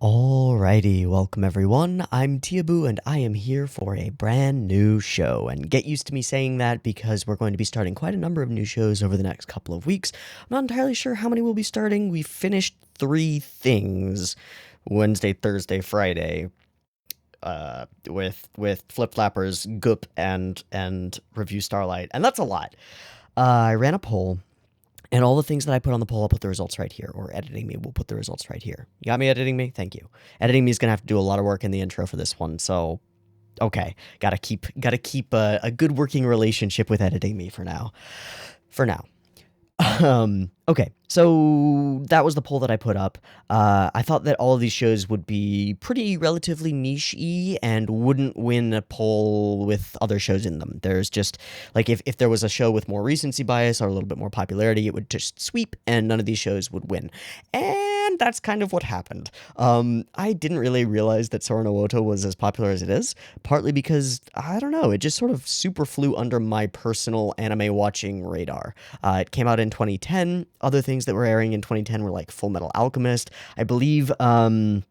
Alrighty, welcome everyone. I'm Teeaboo and I am here for a brand new show. And get used to me saying that because we're going to be starting quite a number of new shows over the next couple of weeks. I'm not entirely sure how many we'll be starting. We finished three things Wednesday, Thursday, Friday. With Flip Flappers, Goop, and Revue Starlight, and that's a lot. I ran a poll, and all the things that I put on the poll, I'll put the results right here. Or editing me will put the results right here. You got me editing me? Thank you. Editing me is gonna have to do a lot of work in the intro for this one, so okay. Gotta keep a good working relationship with editing me for now. For now. Okay, so that was the poll that I put up. I thought that all of these shows would be pretty relatively niche-y and wouldn't win a poll with other shows in them. There's just, like, if there was a show with more recency bias or a little bit more popularity, it would just sweep and none of these shows would win. And that's kind of what happened. I didn't really realize that Sora no Woto was as popular as it is, partly because, I don't know, it just sort of super flew under my personal anime watching radar. It came out in 2010. Other things that were airing in 2010 were like Full Metal Alchemist. I believe, oh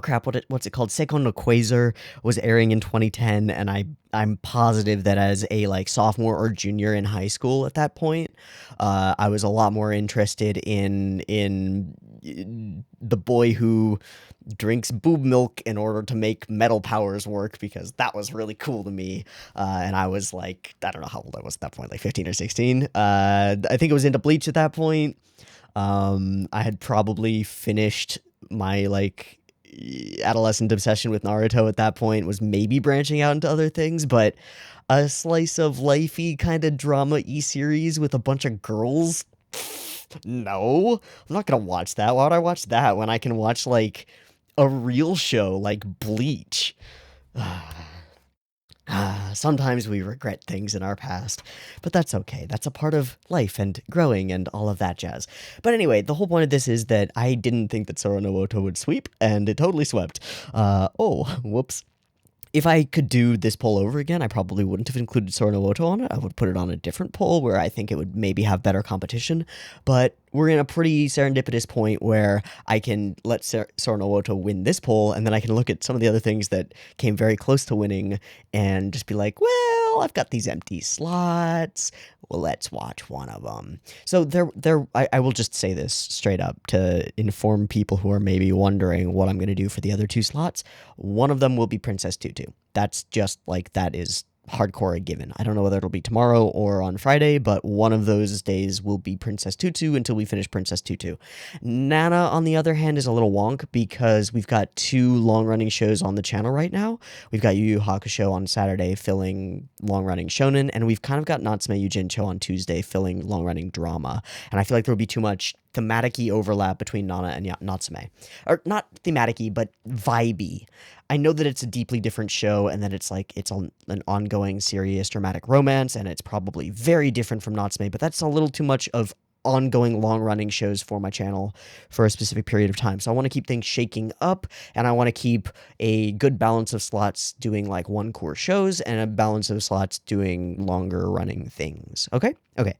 crap, what's it called? Seikon no Quasar was airing in 2010, and I'm positive that as a like sophomore or junior in high school at that point, I was a lot more interested in the boy who drinks boob milk in order to make metal powers work, because that was really cool to me. And I was like, I don't know how old I was at that point, like 15 or 16. I think I was into Bleach at that point. I had probably finished my like adolescent obsession with Naruto at that point, was maybe branching out into other things, but a slice of lifey kind of drama-y series with a bunch of girls? No, I'm not gonna watch that. Why would I watch that when I can watch like a real show like Bleach? Sometimes we regret things in our past, but that's okay. That's a part of life and growing and all of that jazz. But anyway, the whole point of this is that I didn't think that Sora no Woto would sweep, and it totally swept. Oh, whoops. If I could do this poll over again, I probably wouldn't have included Sora no Woto on it. I would put it on a different poll where I think it would maybe have better competition. But we're in a pretty serendipitous point where I can let Sora no Woto win this poll, and then I can look at some of the other things that came very close to winning and just be like, well, I've got these empty slots. Well, let's watch one of them. So I will just say this straight up to inform people who are maybe wondering what I'm going to do for the other two slots. One of them will be Princess Tutu. That's just like, that is hardcore a given. I don't know whether it'll be tomorrow or on Friday, but one of those days will be Princess Tutu until we finish Princess Tutu. Nana, on the other hand, is a little wonk because we've got two long-running shows on the channel right now. We've got Yu Hakusho on Saturday filling long-running shonen, and we've kind of got Natsume Yuujinchou on Tuesday filling long-running drama. And I feel like there would be too much thematic-y overlap between Nana and Natsume. Or not thematic-y, but vibey. I know that it's a deeply different show and that it's like it's an ongoing serious dramatic romance, and it's probably very different from Natsume, but that's a little too much of ongoing long-running shows for my channel for a specific period of time. So I want to keep things shaking up, and I want to keep a good balance of slots doing like one core shows and a balance of slots doing longer running things. Okay? Okay.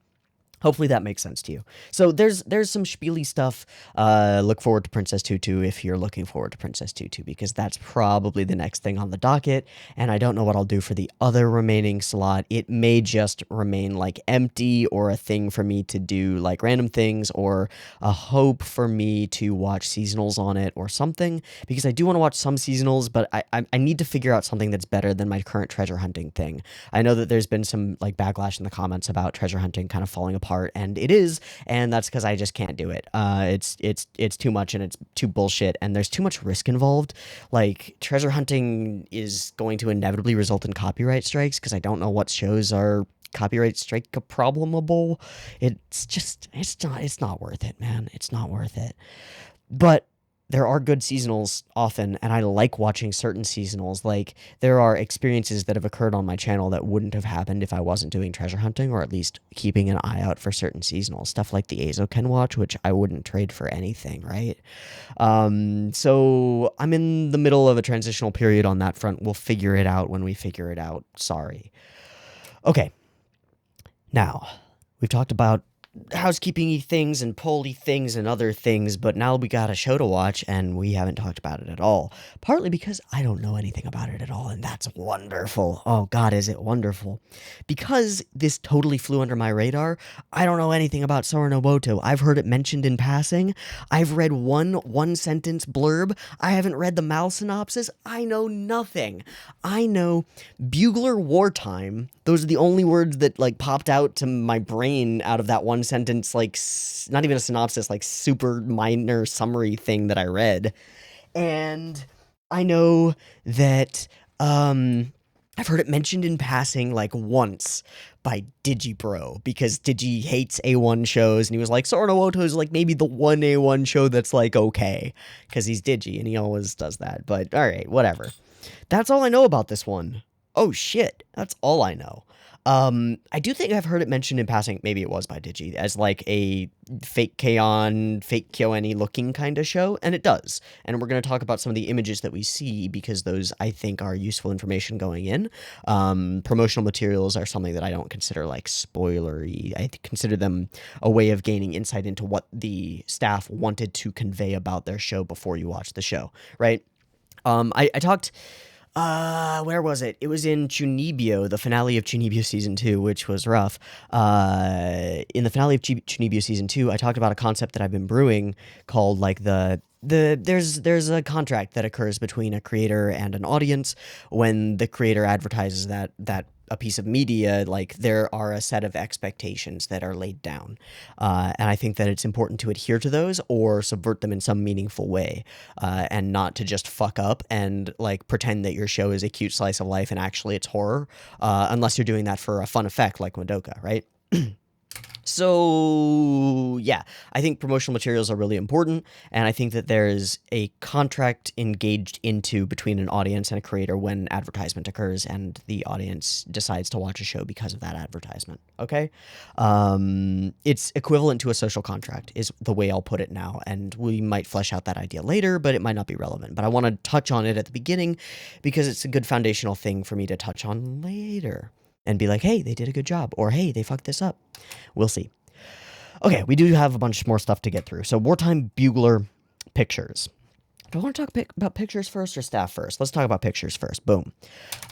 Hopefully that makes sense to you. So there's some spiely stuff. Look forward to Princess Tutu if you're looking forward to Princess Tutu, because that's probably the next thing on the docket, and I don't know what I'll do for the other remaining slot. It may just remain like empty, or a thing for me to do like random things, or a hope for me to watch seasonals on it or something, because I do want to watch some seasonals, but I need to figure out something that's better than my current treasure hunting thing. I know that there's been some like backlash in the comments about treasure hunting kind of falling apart, and it is, and that's because I just can't do it. It's too much, and it's too bullshit, and there's too much risk involved. Like, treasure hunting is going to inevitably result in copyright strikes, because I don't know what shows are copyright strike problemable. It's not worth it, man. It's not worth it. But there are good seasonals often, and I like watching certain seasonals. Like, there are experiences that have occurred on my channel that wouldn't have happened if I wasn't doing treasure hunting, or at least keeping an eye out for certain seasonals. Stuff like the Ken watch, which I wouldn't trade for anything, right? So I'm in the middle of a transitional period on that front. We'll figure it out when we figure it out. Sorry. Okay. Now, we've talked about housekeeping-y things and poll-y things and other things, but now we got a show to watch and we haven't talked about it at all. Partly because I don't know anything about it at all, and that's wonderful. Oh god, is it wonderful. Because this totally flew under my radar, I don't know anything about Sora no Woto. I've heard it mentioned in passing. I've read one-sentence blurb. I haven't read the mal synopsis. I know nothing. I know bugler wartime. Those are the only words that like popped out to my brain out of that one sentence, like not even a synopsis, like super minor summary thing that I read. And I know that I've heard it mentioned in passing like once by DigiBro, because Digi hates A1 shows, and he was like, Sora no Woto is like maybe the one A1 show that's like okay, because he's Digi and he always does that. But all right, whatever. That's all I know about this one. Oh shit, that's all I know. I do think I've heard it mentioned in passing, maybe it was by Digi, as like a fake K-On, fake KyoAni looking kind of show, and it does. And we're going to talk about some of the images that we see, because those, I think, are useful information going in. Promotional materials are something that I don't consider like spoilery. I consider them a way of gaining insight into what the staff wanted to convey about their show before you watch the show, right? I talked... where was it? It was in Chuunibyou, the finale of Chuunibyou Season 2, which was rough. In the finale of Chuunibyou Season 2, I talked about a concept that I've been brewing called, like, there's a contract that occurs between a creator and an audience. When the creator advertises that a piece of media, like, there are a set of expectations that are laid down. And I think that it's important to adhere to those or subvert them in some meaningful way, and not to just fuck up and, like, pretend that your show is a cute slice of life and actually it's horror, unless you're doing that for a fun effect like Madoka, right? So, yeah, I think promotional materials are really important, and I think that there's a contract engaged into between an audience and a creator when advertisement occurs, and the audience decides to watch a show because of that advertisement, okay? It's equivalent to a social contract, is the way I'll put it now, and we might flesh out that idea later, but it might not be relevant. But I want to touch on it at the beginning, because it's a good foundational thing for me to touch on later. And be like, hey, they did a good job, or hey, they fucked this up. We'll see. Okay, we do have a bunch more stuff to get through. So, wartime bugler pictures. Do I want to talk about pictures first or staff first? Let's talk about pictures first. Boom.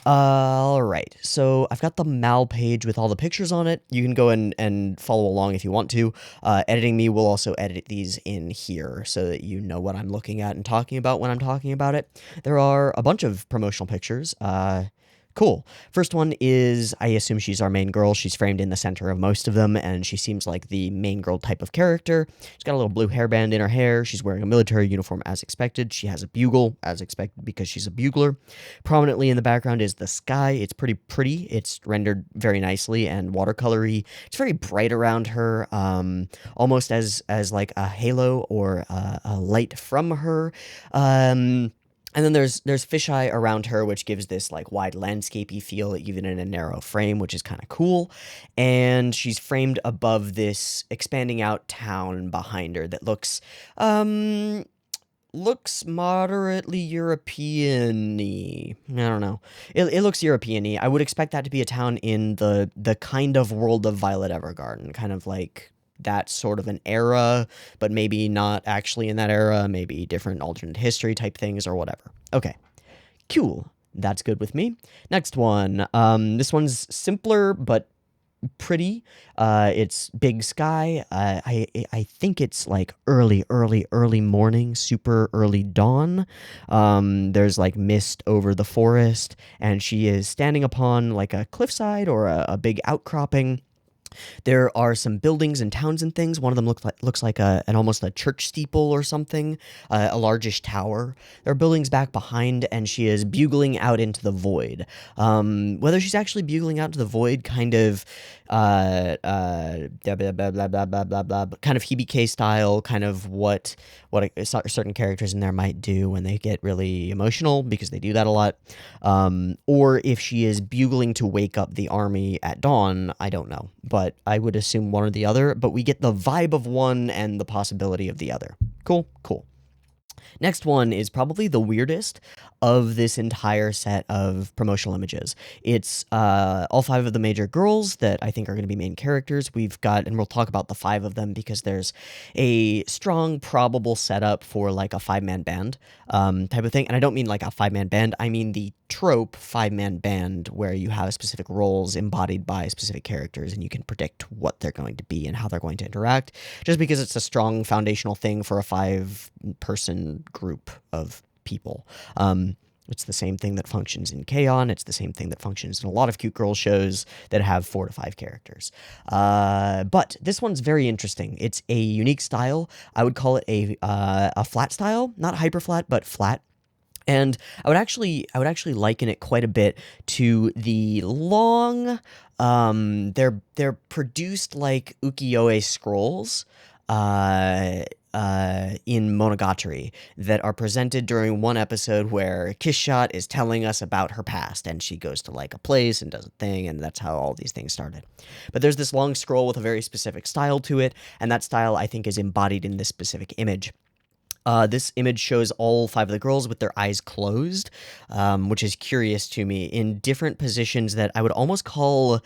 All right. So, I've got the mal page with all the pictures on it. You can go and follow along if you want to. Editing me will also edit these in here so that you know what I'm looking at and talking about when I'm talking about it. There are a bunch of promotional pictures. Cool. First one is, I assume she's our main girl. She's framed in the center of most of them, and she seems like the main girl type of character. She's got a little blue hairband in her hair. She's wearing a military uniform as expected. She has a bugle as expected because she's a bugler. Prominently in the background is the sky. It's pretty. It's rendered very nicely and watercolory. It's very bright around her, almost as like a halo or a light from her. And then there's fisheye around her, which gives this like wide landscapey feel, even in a narrow frame, which is kind of cool. And she's framed above this expanding out town behind her that looks moderately European-y. I don't know. It looks European-y. I would expect that to be a town in the kind of world of Violet Evergarden, kind of like that sort of an era, but maybe not actually in that era, maybe different alternate history type things or whatever. Okay, cool. That's good with me. Next one. This one's simpler, but pretty. It's big sky. I think it's like early morning, super early dawn. There's like mist over the forest, and she is standing upon like a cliffside or a big outcropping. There are some buildings and towns and things. One of them looks like an almost a church steeple or something, a largish tower. There are buildings back behind, and she is bugling out into the void. Whether she's actually bugling out into the void, kind of blah, blah, blah, blah, blah, blah, blah, blah, kind of Hibike style, kind of what certain characters in there might do when they get really emotional, because they do that a lot. Or if she is bugling to wake up the army at dawn, I don't know. But I would assume one or the other, but we get the vibe of one and the possibility of the other. Cool. Next one is probably the weirdest of this entire set of promotional images. It's all five of the major girls that I think are going to be main characters. We've got, and we'll talk about the five of them because there's a strong probable setup for like a five-man band type of thing. And I don't mean like a five-man band, I mean the trope five-man band where you have specific roles embodied by specific characters and you can predict what they're going to be and how they're going to interact, just because it's a strong foundational thing for a five-person group of people. It's the same thing that functions in K-On! It's the same thing that functions in a lot of cute girl shows that have 4 to 5 characters. But this one's very interesting. It's a unique style. I would call it a flat style, not hyper flat, but flat. And I would actually liken it quite a bit to the long, they're produced like ukiyo-e scrolls, in Monogatari that are presented during one episode where Kishot is telling us about her past and she goes to like a place and does a thing, and that's how all these things started. But there's this long scroll with a very specific style to it, and that style I think is embodied in this specific image. This image shows all 5 of the girls with their eyes closed, which is curious to me, in different positions that I would almost call...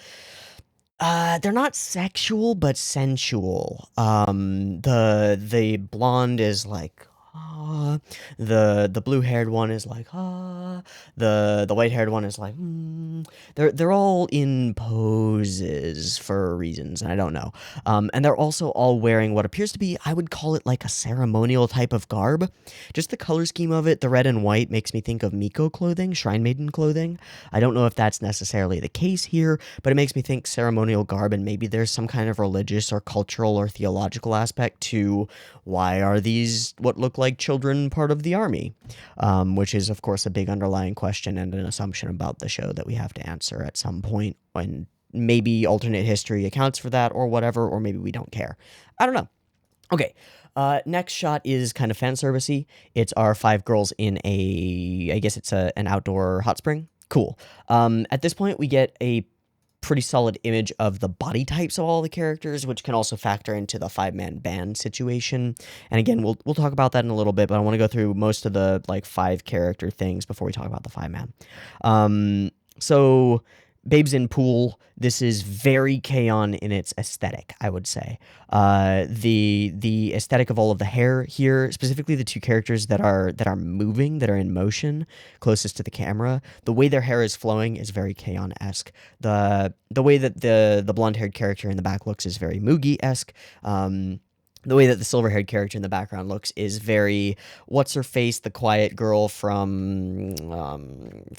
they're not sexual, but sensual. The blonde is like, ah, the blue-haired one is like, ah, the white-haired one is like, They're all in poses for reasons, and I don't know. And they're also all wearing what appears to be, I would call it like a ceremonial type of garb. Just the color scheme of it, the red and white, makes me think of Miko clothing, Shrine Maiden clothing. I don't know if that's necessarily the case here, but it makes me think ceremonial garb, and maybe there's some kind of religious or cultural or theological aspect to why are these what look like children part of the army? Which is, of course, a big underlying question and an assumption about the show that we have to answer at some point, when maybe alternate history accounts for that or whatever, or maybe we don't care. I don't know. Okay, next shot is kind of fan servicey. It's our 5 girls in I guess it's an outdoor hot spring. Cool. At this point, we get a pretty solid image of the body types of all the characters, which can also factor into the 5-man band situation. And again, we'll talk about that in a little bit, but I want to go through most of the like 5 character things before we talk about the 5-man. So Babes in Pool, this is very K-On! In its aesthetic, I would say. The aesthetic of all of the hair here, specifically the 2 characters that are moving, that are in motion, closest to the camera, the way their hair is flowing is very K-On!-esque. The way that the blonde-haired character in the back looks is very Mugi-esque. The way that the silver-haired character in the background looks is very what's-her-face, the quiet girl from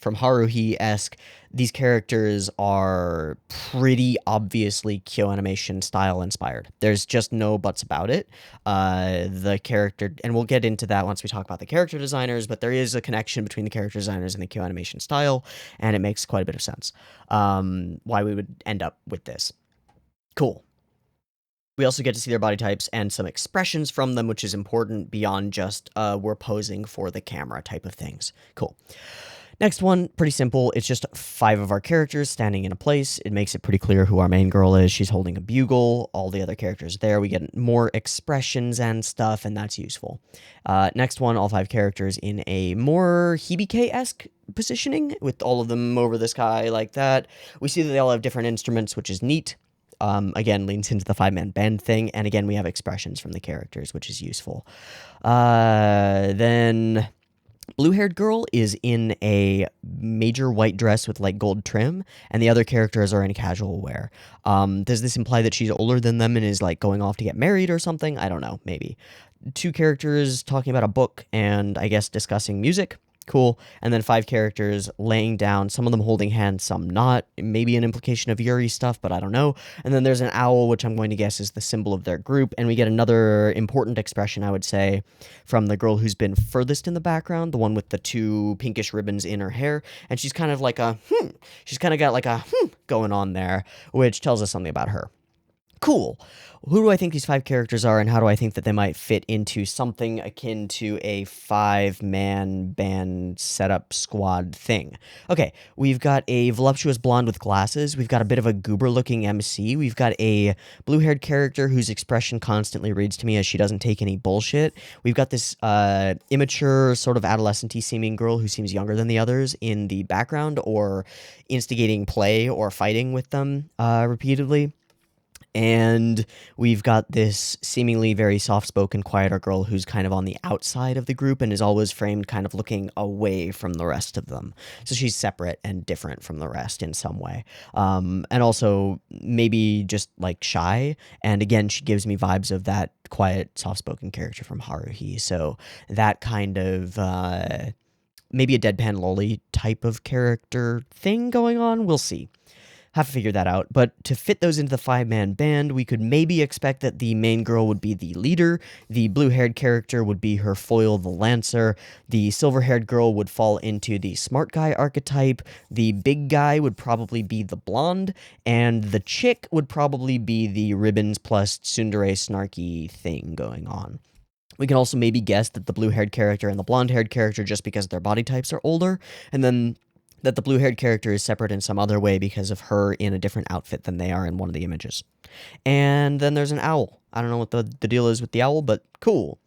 Haruhi-esque. These characters are pretty obviously Kyo animation style inspired. There's just no buts about it. The character, and we'll get into that once we talk about the character designers, but there is a connection between the character designers and the Kyo animation style, and it makes quite a bit of sense why we would end up with this. Cool. We also get to see their body types and some expressions from them, which is important beyond just we're posing for the camera type of things. Cool. Next one, pretty simple. It's just 5 of our characters standing in a place. It makes it pretty clear who our main girl is. She's holding a bugle. All the other characters there. We get more expressions and stuff, and that's useful. Next one, all 5 characters in a more Hibike-esque positioning, with all of them over the sky like that. We see that they all have different instruments, which is neat. Again, leans into the 5-man band thing, and again, we have expressions from the characters, which is useful. Then blue-haired girl is in a major white dress with like gold trim, and the other characters are in casual wear. Does this imply that she's older than them and is like going off to get married or something? I don't know, maybe. 2 characters talking about a book and I guess discussing music. Cool. And then 5 characters laying down, some of them holding hands, some not. Maybe an implication of Yuri stuff, but I don't know. And then there's an owl, which I'm going to guess is the symbol of their group. And we get another important expression, I would say, from the girl who's been furthest in the background, the one with the 2 pinkish ribbons in her hair. And she's kind of like she's kind of got like a going on there, which tells us something about her. Cool. Who do I think these 5 characters are, and how do I think that they might fit into something akin to a 5-man band setup squad thing? Okay, we've got a voluptuous blonde with glasses. We've got a bit of a goober-looking MC. We've got a blue-haired character whose expression constantly reads to me as she doesn't take any bullshit. We've got this immature, sort of adolescent-y seeming girl who seems younger than the others in the background, or instigating play or fighting with them repeatedly. And we've got this seemingly very soft-spoken, quieter girl who's kind of on the outside of the group and is always framed kind of looking away from the rest of them. So she's separate and different from the rest in some way. And also maybe just like shy. And again, she gives me vibes of that quiet, soft-spoken character from Haruhi. So that kind of maybe a deadpan lolly type of character thing going on. We'll see. Have to figure that out. But to fit those into the 5-man band, we could maybe expect that the main girl would be the leader, the blue-haired character would be her foil, the lancer, the silver-haired girl would fall into the smart guy archetype, the big guy would probably be the blonde, and the chick would probably be the ribbons plus tsundere snarky thing going on. We can also maybe guess that the blue-haired character and the blonde-haired character, just because their body types are older, and then that the blue-haired character is separate in some other way because of her in a different outfit than they are in one of the images. And then there's an owl. I don't know what the deal is with the owl, but cool.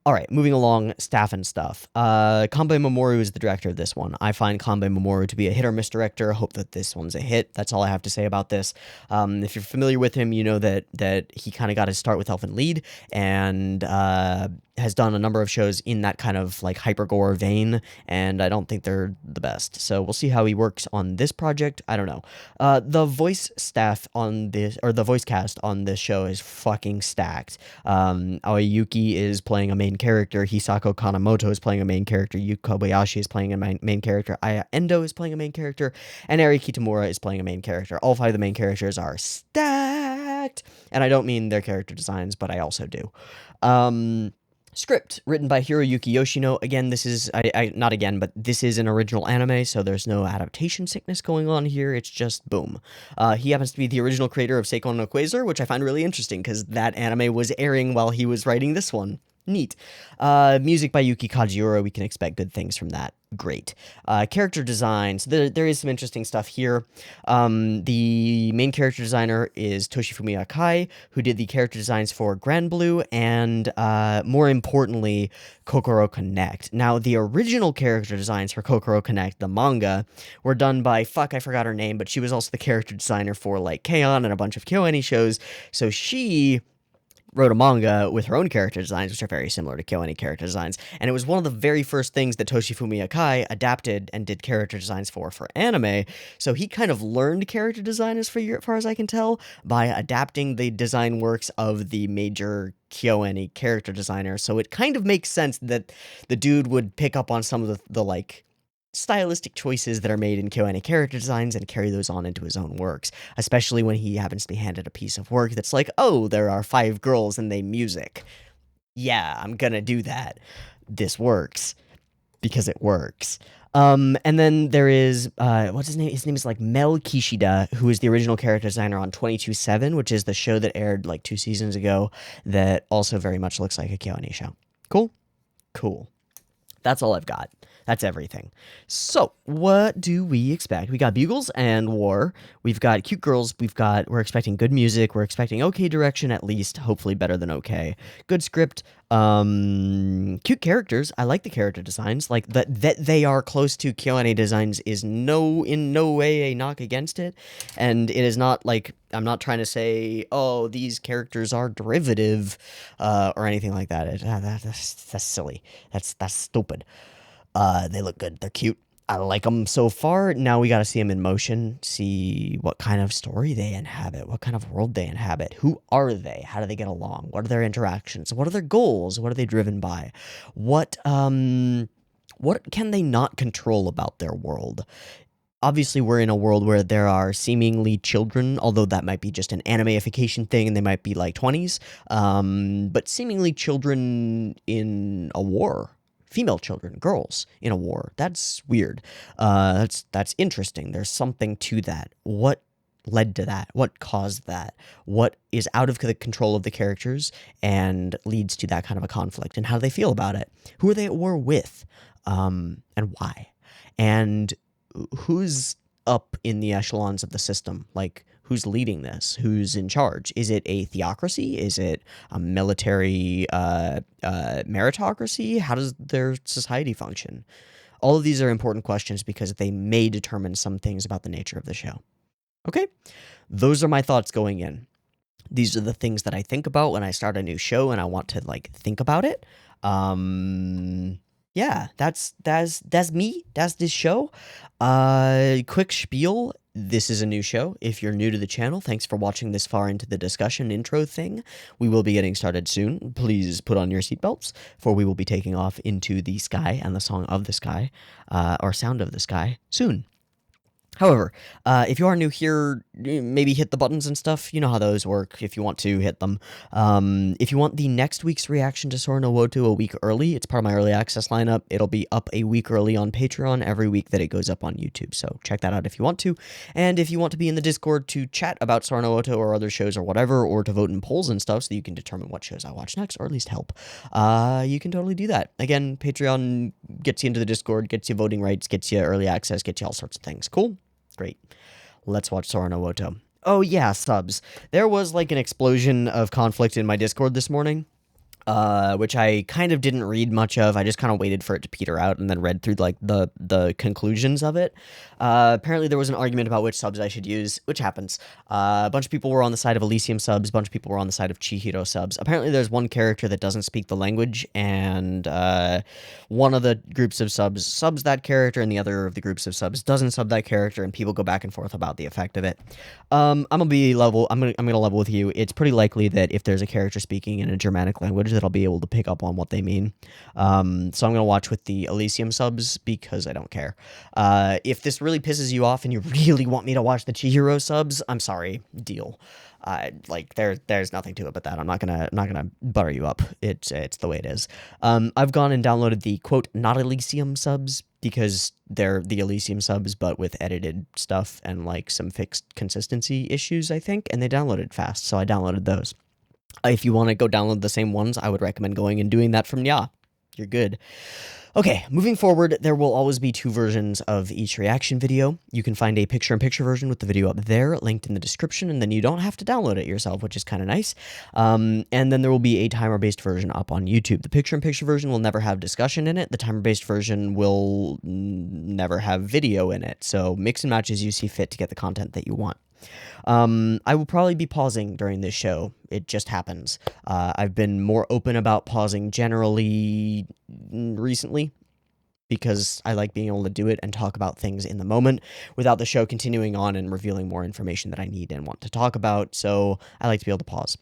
All right, moving along, staff and stuff. Kanbei Mamoru is the director of this one. I find Kanbei Mamoru to be a hit-or-miss director. I hope that this one's a hit. That's all I have to say about this. If you're familiar with him, you know that he kind of got his start with Elfen Lied and has done a number of shows in that kind of like hypergore vein, and I don't think they're the best. So we'll see how he works on this project. I don't know. The voice staff on this, or the voice cast on this show is fucking stacked. Aoyuki is playing a main character, Hisako Kanemoto is playing a main character, Yu Kobayashi is playing a main character, Aya Endo is playing a main character, and Eri Kitamura is playing a main character. All 5 of the main characters are stacked, and I don't mean their character designs, but I also do. Script, written by Hiroyuki Yoshino. Again, this is, not again, but this is an original anime, so there's no adaptation sickness going on here. It's just boom. He happens to be the original creator of Seikon no Quasar, which I find really interesting, because that anime was airing while he was writing this one. Neat. Music by Yuki Kajiura. We can expect good things from that. Great. Character designs. There is some interesting stuff here. The main character designer is Toshifumi Akai, who did the character designs for Grand Blue and, more importantly, Kokoro Connect. Now, the original character designs for Kokoro Connect, the manga, were done by, I forgot her name, but she was also the character designer for, like, K-On! And a bunch of KyoAni shows, so she wrote a manga with her own character designs, which are very similar to KyoAni character designs, and it was one of the very first things that Toshifumi Akai adapted and did character designs for anime, so he kind of learned character design, as far as I can tell, by adapting the design works of the major KyoAni character designer, so it kind of makes sense that the dude would pick up on some of the like, stylistic choices that are made in KyoAni character designs and carry those on into his own works, especially when he happens to be handed a piece of work that's like, oh, there are 5 girls and they music. Yeah, I'm gonna do that. This works. Because it works. And then there is, what's his name? His name is like Mel Kishida, who is the original character designer on 22/7, which is the show that aired like 2 seasons ago that also very much looks like a KyoAni show. Cool? Cool. That's all I've got. That's everything. So, what do we expect? We got bugles and war. We've got cute girls. We're expecting good music. We're expecting okay direction, at least. Hopefully better than okay. Good script. Cute characters. I like the character designs. Like, that they are close to KyoAni designs is in no way a knock against it. And it is not like, I'm not trying to say, oh, these characters are derivative, or anything like that. That's silly. That's stupid. They look good. They're cute. I like them so far. Now we got to see them in motion, see what kind of story they inhabit, what kind of world they inhabit. Who are they? How do they get along? What are their interactions? What are their goals? What are they driven by? What can they not control about their world? Obviously, we're in a world where there are seemingly children, although that might be just an animeification thing and they might be like 20s, but seemingly children in a war. Female children, girls in a war. That's weird. That's interesting. There's something to that. What led to that? What caused that? What is out of the control of the characters and leads to that kind of a conflict? And how do they feel about it? Who are they at war with? And why? And who's up in the echelons of the system? Like, who's leading this? Who's in charge? Is it a theocracy? Is it a military meritocracy? How does their society function? All of these are important questions because they may determine some things about the nature of the show. Okay? Those are my thoughts going in. These are the things that I think about when I start a new show and I want to like think about it. Yeah, that's me. That's this show. Quick spiel. This is a new show. If you're new to the channel, thanks for watching this far into the discussion intro thing. We will be getting started soon. Please put on your seatbelts, for we will be taking off into the sky and the song of the sky, or sound of the sky, soon. However, if you are new here, maybe hit the buttons and stuff. You know how those work if you want to hit them. If you want the next week's reaction to Sora no Woto a week early, it's part of my early access lineup. It'll be up a week early on Patreon every week that it goes up on YouTube. So check that out if you want to. And if you want to be in the Discord to chat about Sora no Woto or other shows or whatever, or to vote in polls and stuff so you can determine what shows I watch next, or at least help, you can totally do that. Again, Patreon gets you into the Discord, gets you voting rights, gets you early access, gets you all sorts of things. Cool? Great. Let's watch Sora no Woto. Oh yeah, subs. There was like an explosion of conflict in my Discord this morning, which I kind of didn't read much of. I just kind of waited for it to peter out and then read through like the conclusions of it. Apparently there was an argument about which subs I should use, which happens. A bunch of people were on the side of Elysium subs, a bunch of people were on the side of Chihiro subs. Apparently there's one character that doesn't speak the language, and one of the groups of subs that character, and the other of the groups of subs doesn't sub that character, and people go back and forth about the effect of it. I'm gonna level with you. It's pretty likely that if there's a character speaking in a Germanic language, that I'll be able to pick up on what they mean. So I'm gonna watch with the Elysium subs because I don't care. If this really pisses you off and you really want me to watch the Chihiro subs, I'm sorry, deal. Like there's nothing to it but that. I'm not gonna butter you up. It's the way it is. I've gone and downloaded the quote not Elysium subs because they're the Elysium subs but with edited stuff and like some fixed consistency issues, I think, and they downloaded fast, so I downloaded those. If you want to go download the same ones, I would recommend going and doing that from Nya. You're good. Okay, moving forward, there will always be two versions of each reaction video. You can find a picture-in-picture version with the video up there, linked in the description, and then you don't have to download it yourself, which is kind of nice. And then there will be a timer-based version up on YouTube. The picture-in-picture version will never have discussion in it. The timer-based version will never have video in it. So mix and match as you see fit to get the content that you want. I will probably be pausing during this show. It just happens. I've been more open about pausing generally recently because I like being able to do it and talk about things in the moment without the show continuing on and revealing more information that I need and want to talk about. So I like to be able to pause.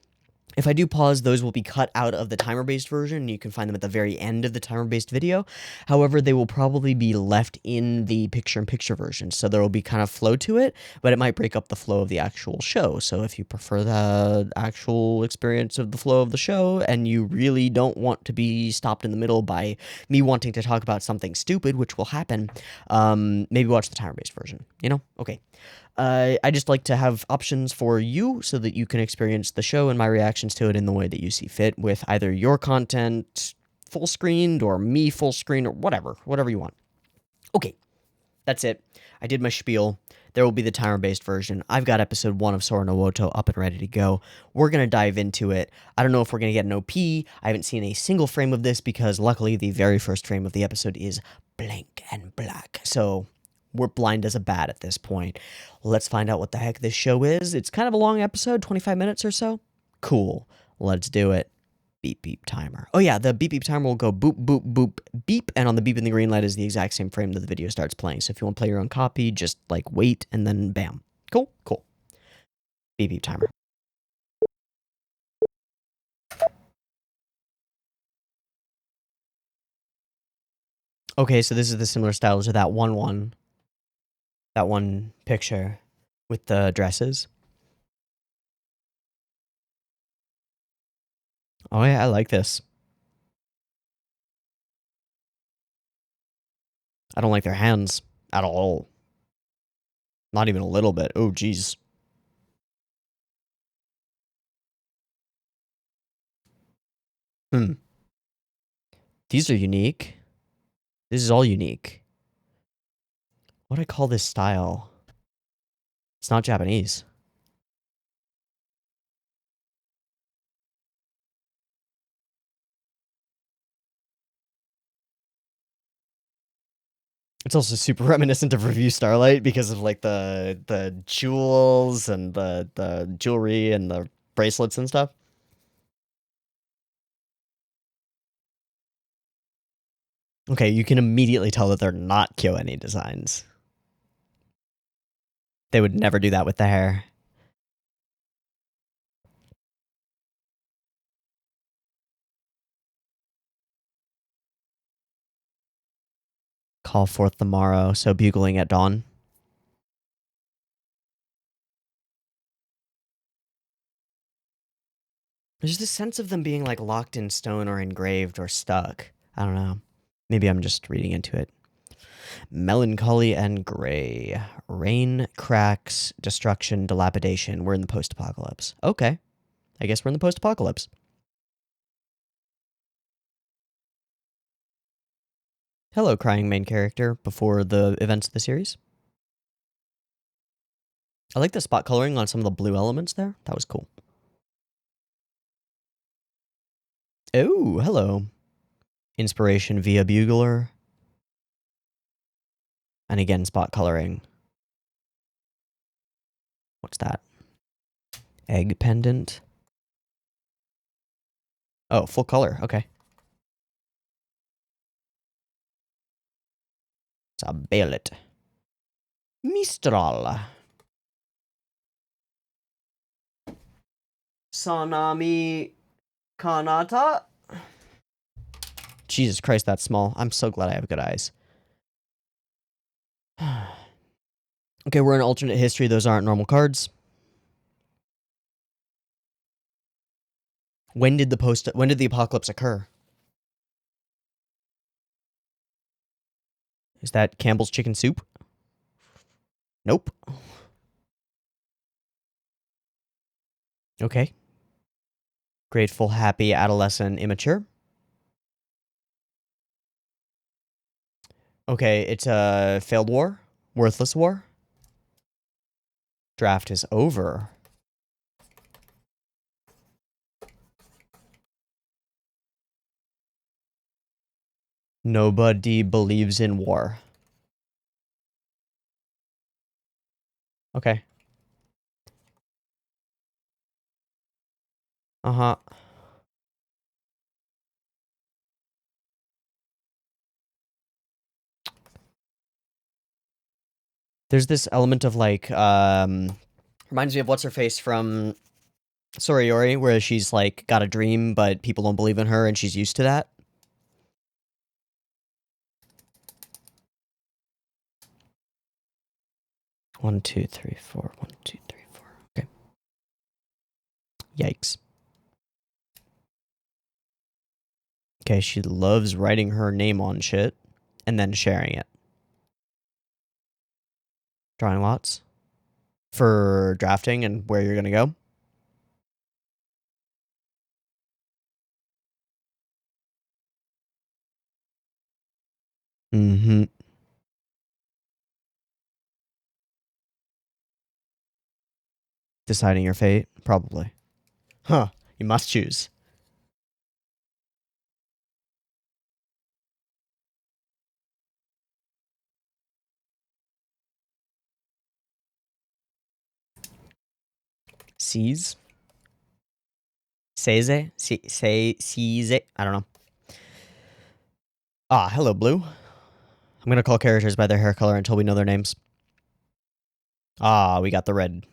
If I do pause, those will be cut out of the timer-based version. You can find them at the very end of the timer-based video. However, they will probably be left in the picture-in-picture version, so there will be kind of flow to it, but it might break up the flow of the actual show. So if you prefer the actual experience of the flow of the show, and you really don't want to be stopped in the middle by me wanting to talk about something stupid, which will happen, maybe watch the timer-based version, you know? Okay. I just like to have options for you so that you can experience the show and my reactions to it in the way that you see fit, with either your content full screened or me full screen or whatever you want. Okay, that's it. I did my spiel. There will be the timer-based version. I've got episode 1 of Sora no Woto up and ready to go. We're going to dive into it. I don't know if we're going to get an OP. I haven't seen a single frame of this because luckily the very first frame of the episode is blank and black. So we're blind as a bat at this point. Let's find out what the heck this show is. It's kind of a long episode, 25 minutes or so. Cool. Let's do it. Beep, beep timer. Oh yeah, the beep, beep timer will go boop, boop, boop, beep, and on the beep in the green light is the exact same frame that the video starts playing. So if you want to play your own copy, just like wait and then bam. Cool? Cool. Beep, beep timer. Okay, so this is the similar style to that one picture with the dresses. Oh yeah, I like this. I don't like their hands at all. Not even a little bit. Oh, geez. Hmm. These are unique. This is all unique. What do I call this style? It's not Japanese. It's also super reminiscent of Revue Starlight because of like the jewels and the jewelry and the bracelets and stuff. Okay, you can immediately tell that they're not KyoAni designs. They would never do that with the hair. Call forth the morrow, so bugling at dawn. There's this sense of them being like locked in stone or engraved or stuck. I don't know. Maybe I'm just reading into it. Melancholy and gray. Rain, cracks, destruction, dilapidation. We're in the post-apocalypse. Okay. I guess we're in the post-apocalypse. Hello, crying main character before the events of the series. I like the spot coloring on some of the blue elements there. That was cool. Oh, hello. Inspiration via bugler. And again, spot coloring. What's that? Egg pendant. Oh, full color. Okay. It's a billet. Mistral. Sanami Kanata? Jesus Christ, that's small. I'm so glad I have good eyes. Okay, we're in alternate history. Those aren't normal cards. When did the apocalypse occur? Is that Campbell's chicken soup? Nope. Okay. Grateful, happy, adolescent, immature. Okay, it's a failed war. Worthless war. Draft is over. Nobody believes in war. Okay. Uh-huh. There's this element of like, reminds me of what's her face from Sorayori, where she's like got a dream, but people don't believe in her, and she's used to that. One, two, three, four. 1, 2, 3, 4. Okay. Yikes. Okay, she loves writing her name on shit and then sharing it. Drawing lots for drafting and where you're gonna go. Mm-hmm. Deciding your fate? Probably. Huh. You must choose. Seize? Seize? Seize? I don't know. Ah, hello, Blue. I'm gonna call characters by their hair color until we know their names. Ah, we got the red.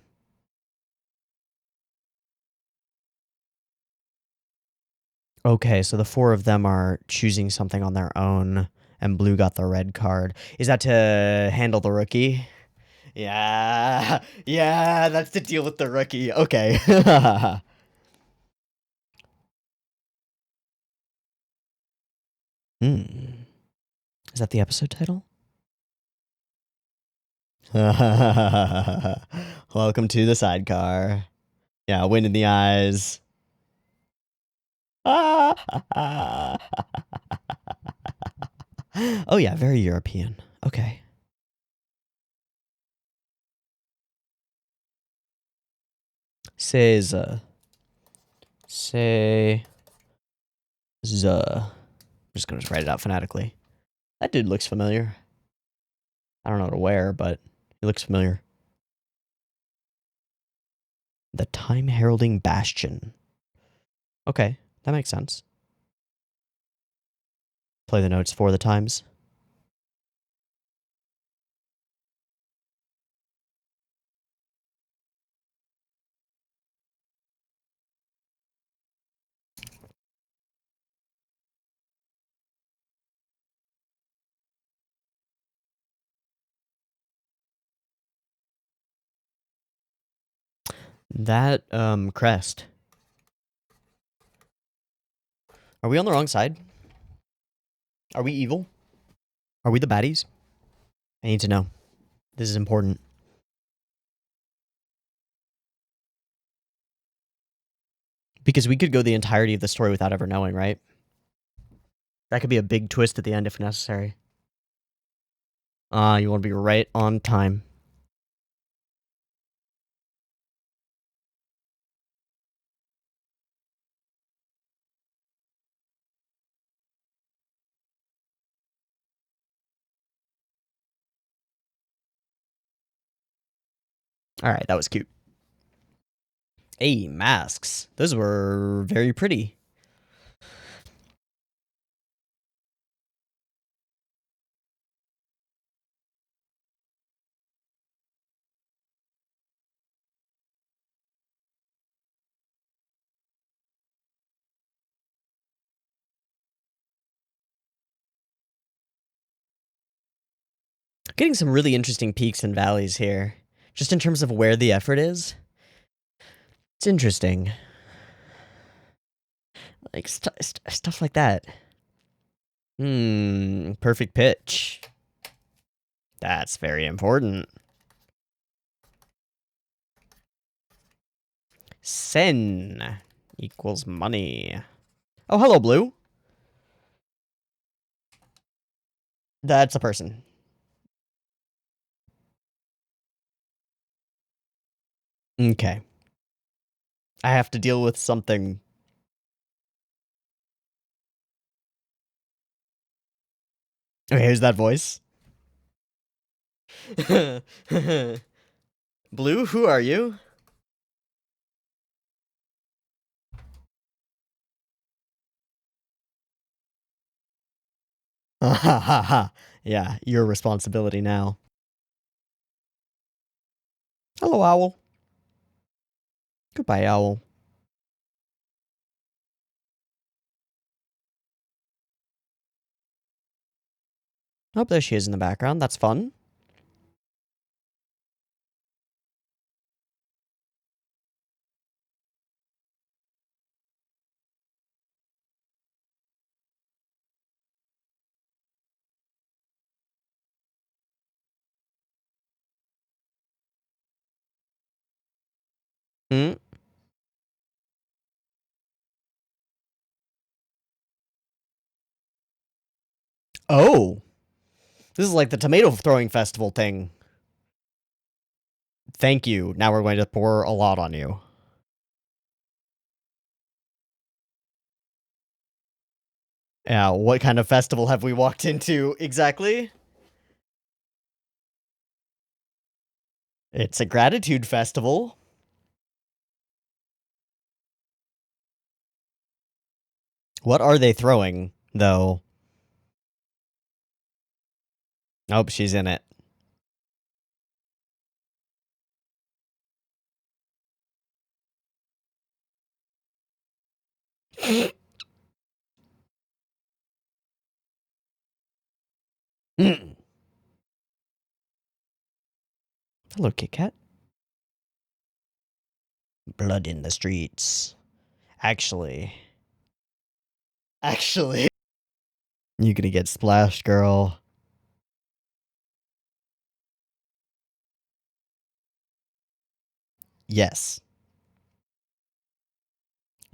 Okay, so the 4 of them are choosing something on their own, and Blue got the red card. Is that to handle the rookie? Yeah, yeah, that's to deal with the rookie. Okay. Hmm. Is that the episode title? Welcome to the sidecar. Yeah, wind in the eyes. Oh yeah, very European. Okay. Says say I'm just gonna write it out phonetically. That dude looks familiar. I don't know to where, but he looks familiar. The time heralding Bastion. Okay, that makes sense. Play the notes for the times. That crest. Are we on the wrong side? Are we evil? Are we the baddies? I need to know. This is important. Because we could go the entirety of the story without ever knowing, right? That could be a big twist at the end if necessary. You want to be right on time. Alright, that was cute. Hey, masks. Those were very pretty. Getting some really interesting peaks and valleys here. Just in terms of where the effort is. It's interesting. Like, stuff like that. Perfect pitch. That's very important. Sen equals money. Oh, hello, Blue. That's a person. Okay. I have to deal with something. Okay, who's that voice? Blue, who are you? Ha ha ha. Yeah, your responsibility now. Hello, Owl. Goodbye, Owl. Oh, there she is in the background. That's fun. Hmm? Oh. This is like the tomato throwing festival thing. Thank you. Now we're going to pour a lot on you. Yeah, what kind of festival have we walked into exactly? It's a gratitude festival. What are they throwing, though? Nope, she's in it. Hello, Kit Kat. Blood in the streets. Actually. You gonna get splashed, girl. Yes.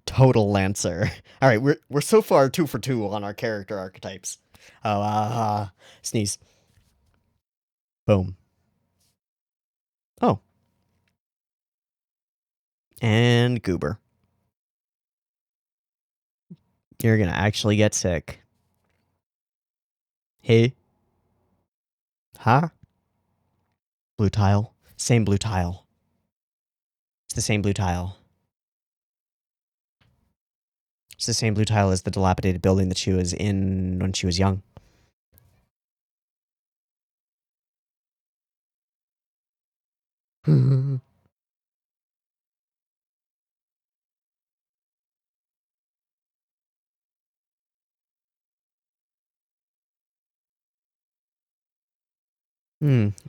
Total Lancer. All right, we're so far 2 for 2 on our character archetypes. Oh, sneeze. Boom. Oh. And Goober. You're gonna actually get sick. Hey. Huh? Blue tile. Same blue tile. It's the same blue tile. It's the same blue tile as the dilapidated building that she was in when she was young.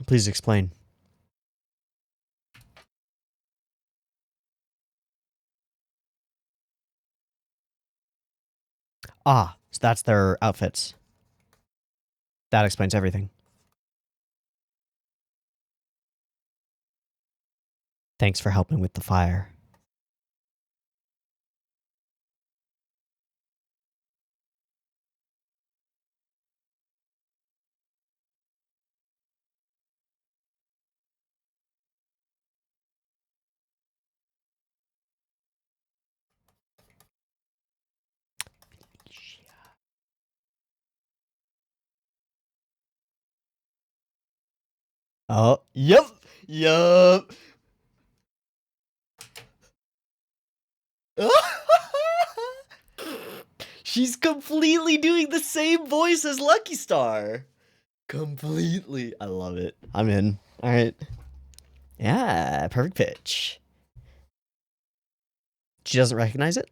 Please explain. Ah, so that's their outfits. That explains everything. Thanks for helping with the fire. Oh, yep. Yup. She's completely doing the same voice as Lucky Star. Completely. I love it. I'm in. All right. Yeah, perfect pitch. She doesn't recognize it?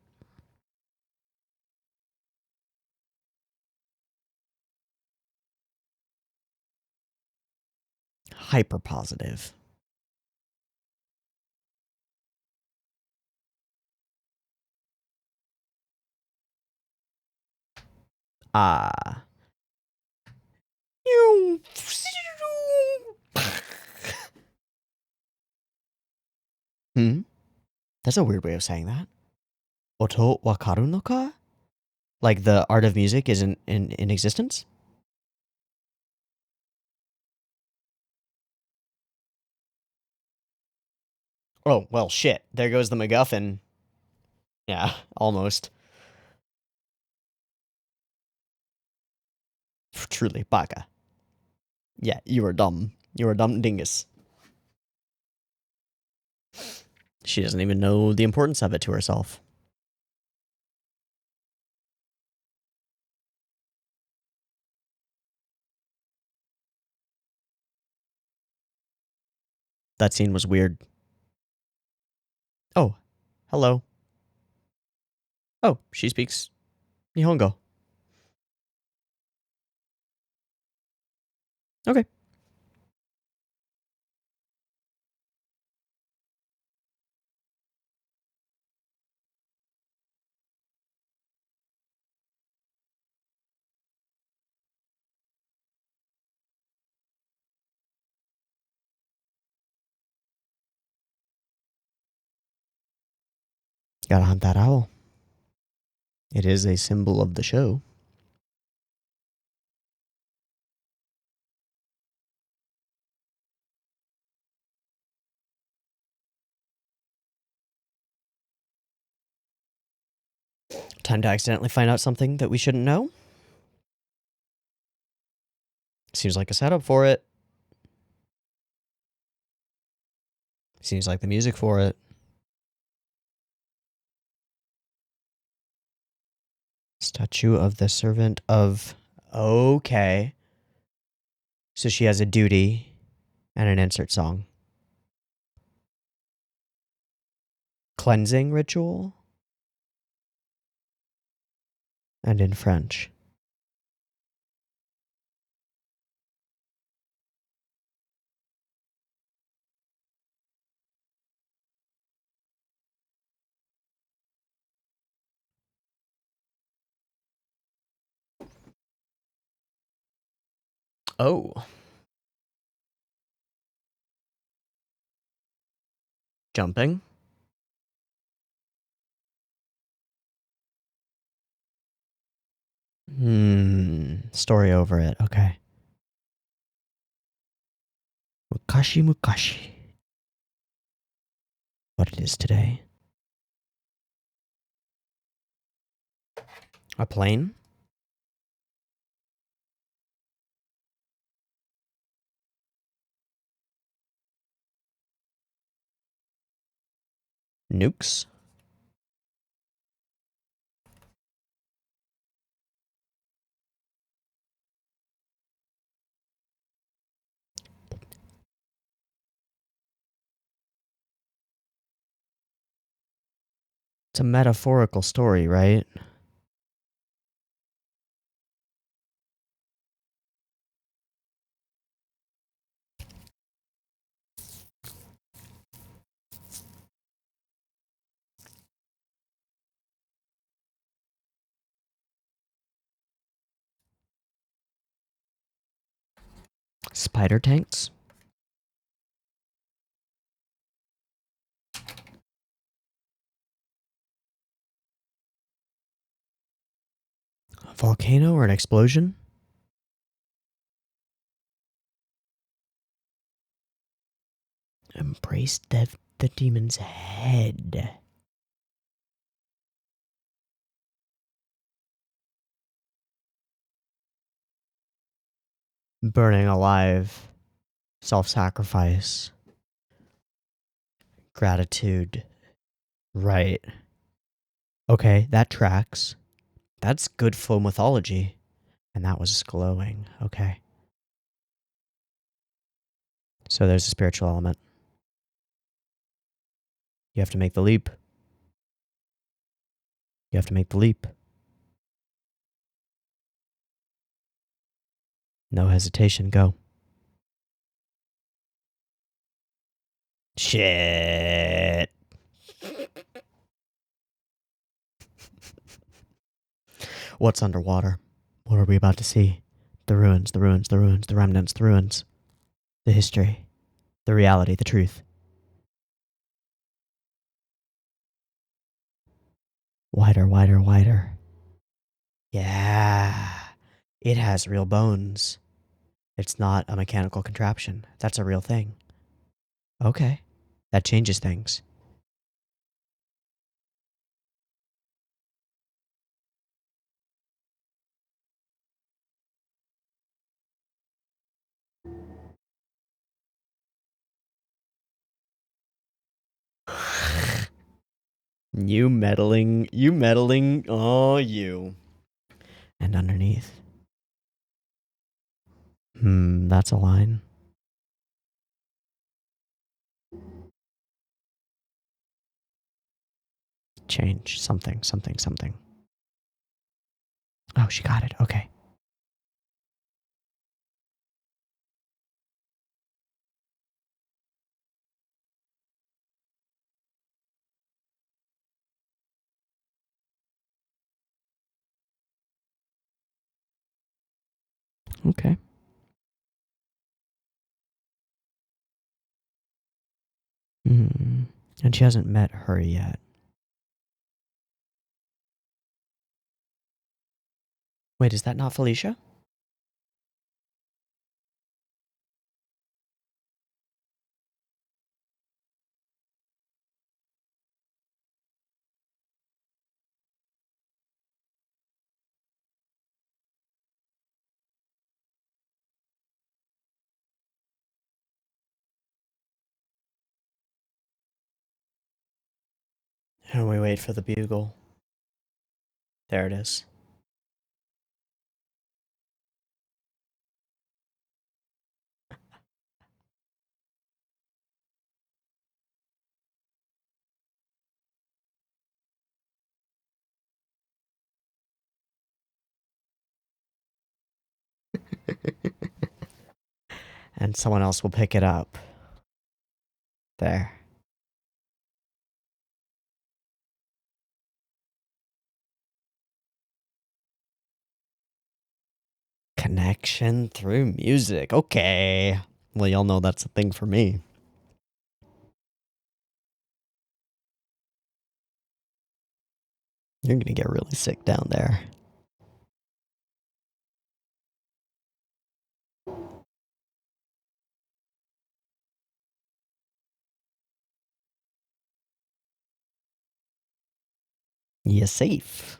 Hyper positive. Ah. Hmm? That's a weird way of saying that. Oto wakaru no ka? Like the art of music is in existence? Oh, well, shit. There goes the MacGuffin. Yeah, almost. Truly, baka. Yeah, you are dumb. You're a dumb dingus. She doesn't even know the importance of it to herself. That scene was weird. Oh, hello. Oh, she speaks Nihongo. Okay. Gotta hunt that owl. It is a symbol of the show. Time to accidentally find out something that we shouldn't know? Seems like a setup for it. Seems like the music for it. Statue of the Servant of... Okay. So she has a duty and an insert song. Cleansing ritual? And in French. Oh. Jumping? Story over it. Okay. Mukashi Mukashi. What it is today. A plane? Nukes? It's a metaphorical story, right? Spider tanks? A volcano or an explosion? Embrace the demon's head. Burning alive. Self-sacrifice. Gratitude. Right. Okay, that tracks. That's good flow mythology. And that was glowing. Okay. So there's a spiritual element. You have to make the leap. You have to make the leap. No hesitation, go. Shit. What's underwater? What are we about to see? The ruins, the ruins, the ruins, the remnants, the ruins. The history. The reality, the truth. Wider, wider, wider. Yeah. It has real bones. It's not a mechanical contraption. That's a real thing. Okay. That changes things. You meddling, oh, you. And underneath. That's a line. Change, something, something, something. Oh, she got it, okay. Okay. And she hasn't met her yet. Wait, is that not Felicia? And we wait for the bugle. There it is. And someone else will pick it up. There. Connection through music. Okay. Well, y'all know that's a thing for me. You're gonna get really sick down there. You're safe.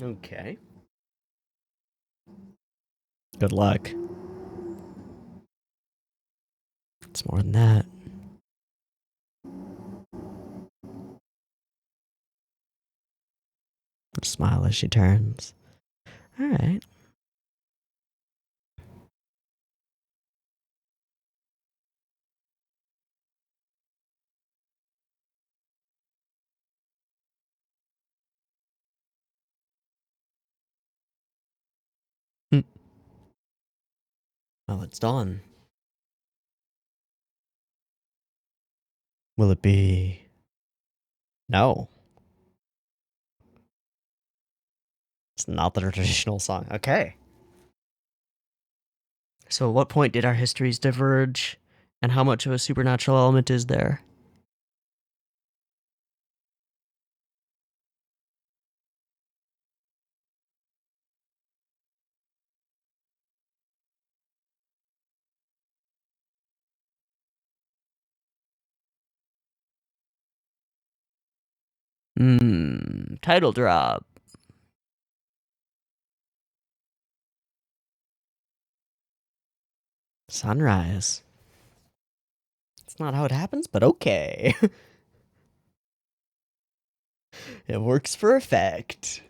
Okay. Good luck. It's more than that. Smile as she turns. All right. Well, it's dawn. Will it be? No. It's not the traditional song. Okay. So, at what point did our histories diverge? And how much of a supernatural element is there? Title drop. Sunrise. It's not how it happens, but okay. It works for effect.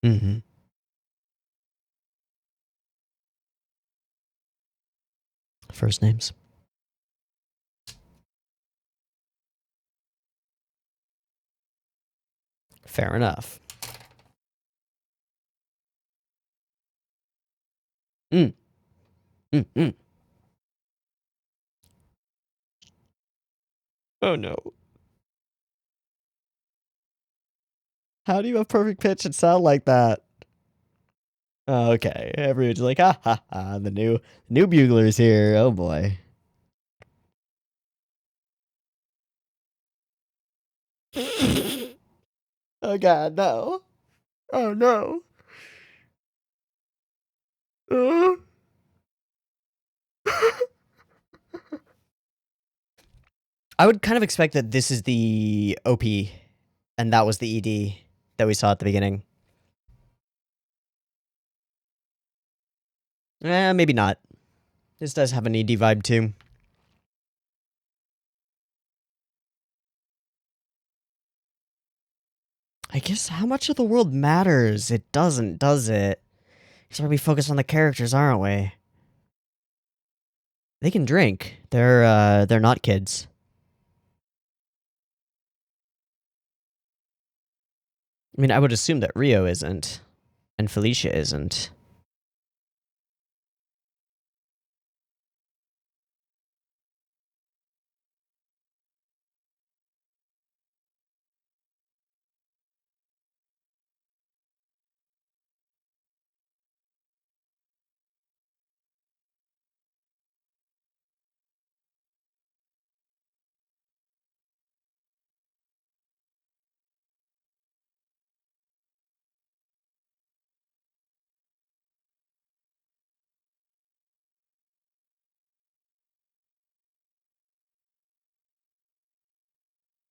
Mm-hmm. First names. Fair enough. Mm. Mm-mm. Oh no. How do you have perfect pitch and sound like that? Oh, okay. Everyone's like, ha ha ha, the new bugler's here. Oh boy. Oh god, no. Oh no. Uh. I would kind of expect that this is the OP, and that was the ED that we saw at the beginning. Maybe not. This does have an ED vibe too. I guess how much of the world matters? It doesn't, does it? Because we focus on the characters, aren't we? They can drink. They're not kids. I mean, I would assume that Rio isn't, and Felicia isn't.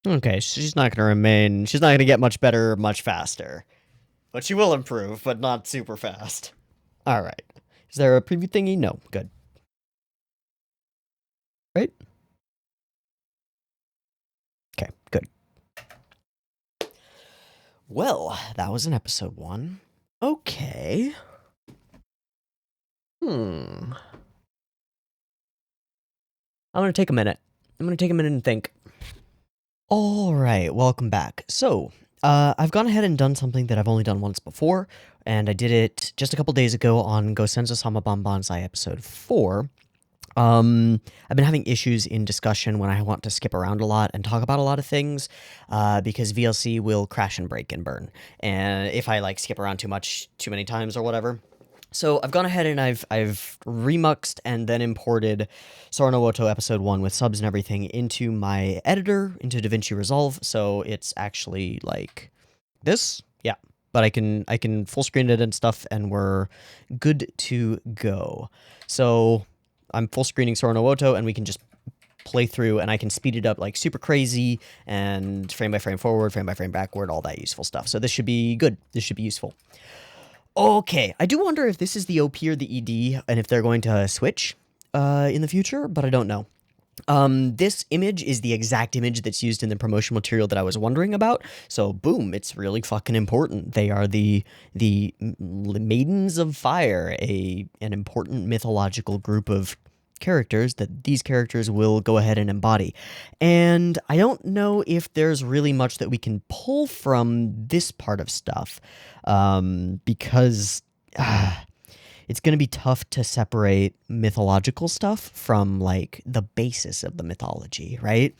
Okay, she's not gonna remain. She's not gonna get much better much faster. But she will improve, but not super fast. Alright. Is there a preview thingy? No. Good. Right? Okay, good. Well, that was an episode 1. Okay. I'm gonna take a minute. And think. Alright, welcome back. So, I've gone ahead and done something that I've only done once before, and I did it just a couple days ago on Gosenzo-sama Banbanzai episode 4. I've been having issues in discussion when I want to skip around a lot and talk about a lot of things, because VLC will crash and break and burn, and if I, like, skip around too many times or whatever. So I've gone ahead and I've remuxed and then imported Sora no Woto episode 1 with subs and everything into my editor, into DaVinci Resolve, so it's actually like this. Yeah. But I can full screen it and stuff, and we're good to go. So I'm full screening Sora no Woto, and we can just play through, and I can speed it up like super crazy, and frame by frame forward, frame by frame backward, all that useful stuff. So this should be good. This should be useful. Okay, I do wonder if this is the OP or the ED, and if they're going to switch in the future, but I don't know. This image is the exact image that's used in the promotional material that I was wondering about, so boom, it's really fucking important. They are the Maidens of Fire, an important mythological group of characters that these characters will go ahead and embody. And I don't know if there's really much that we can pull from this part of stuff, because it's going to be tough to separate mythological stuff from, like, the basis of the mythology, right?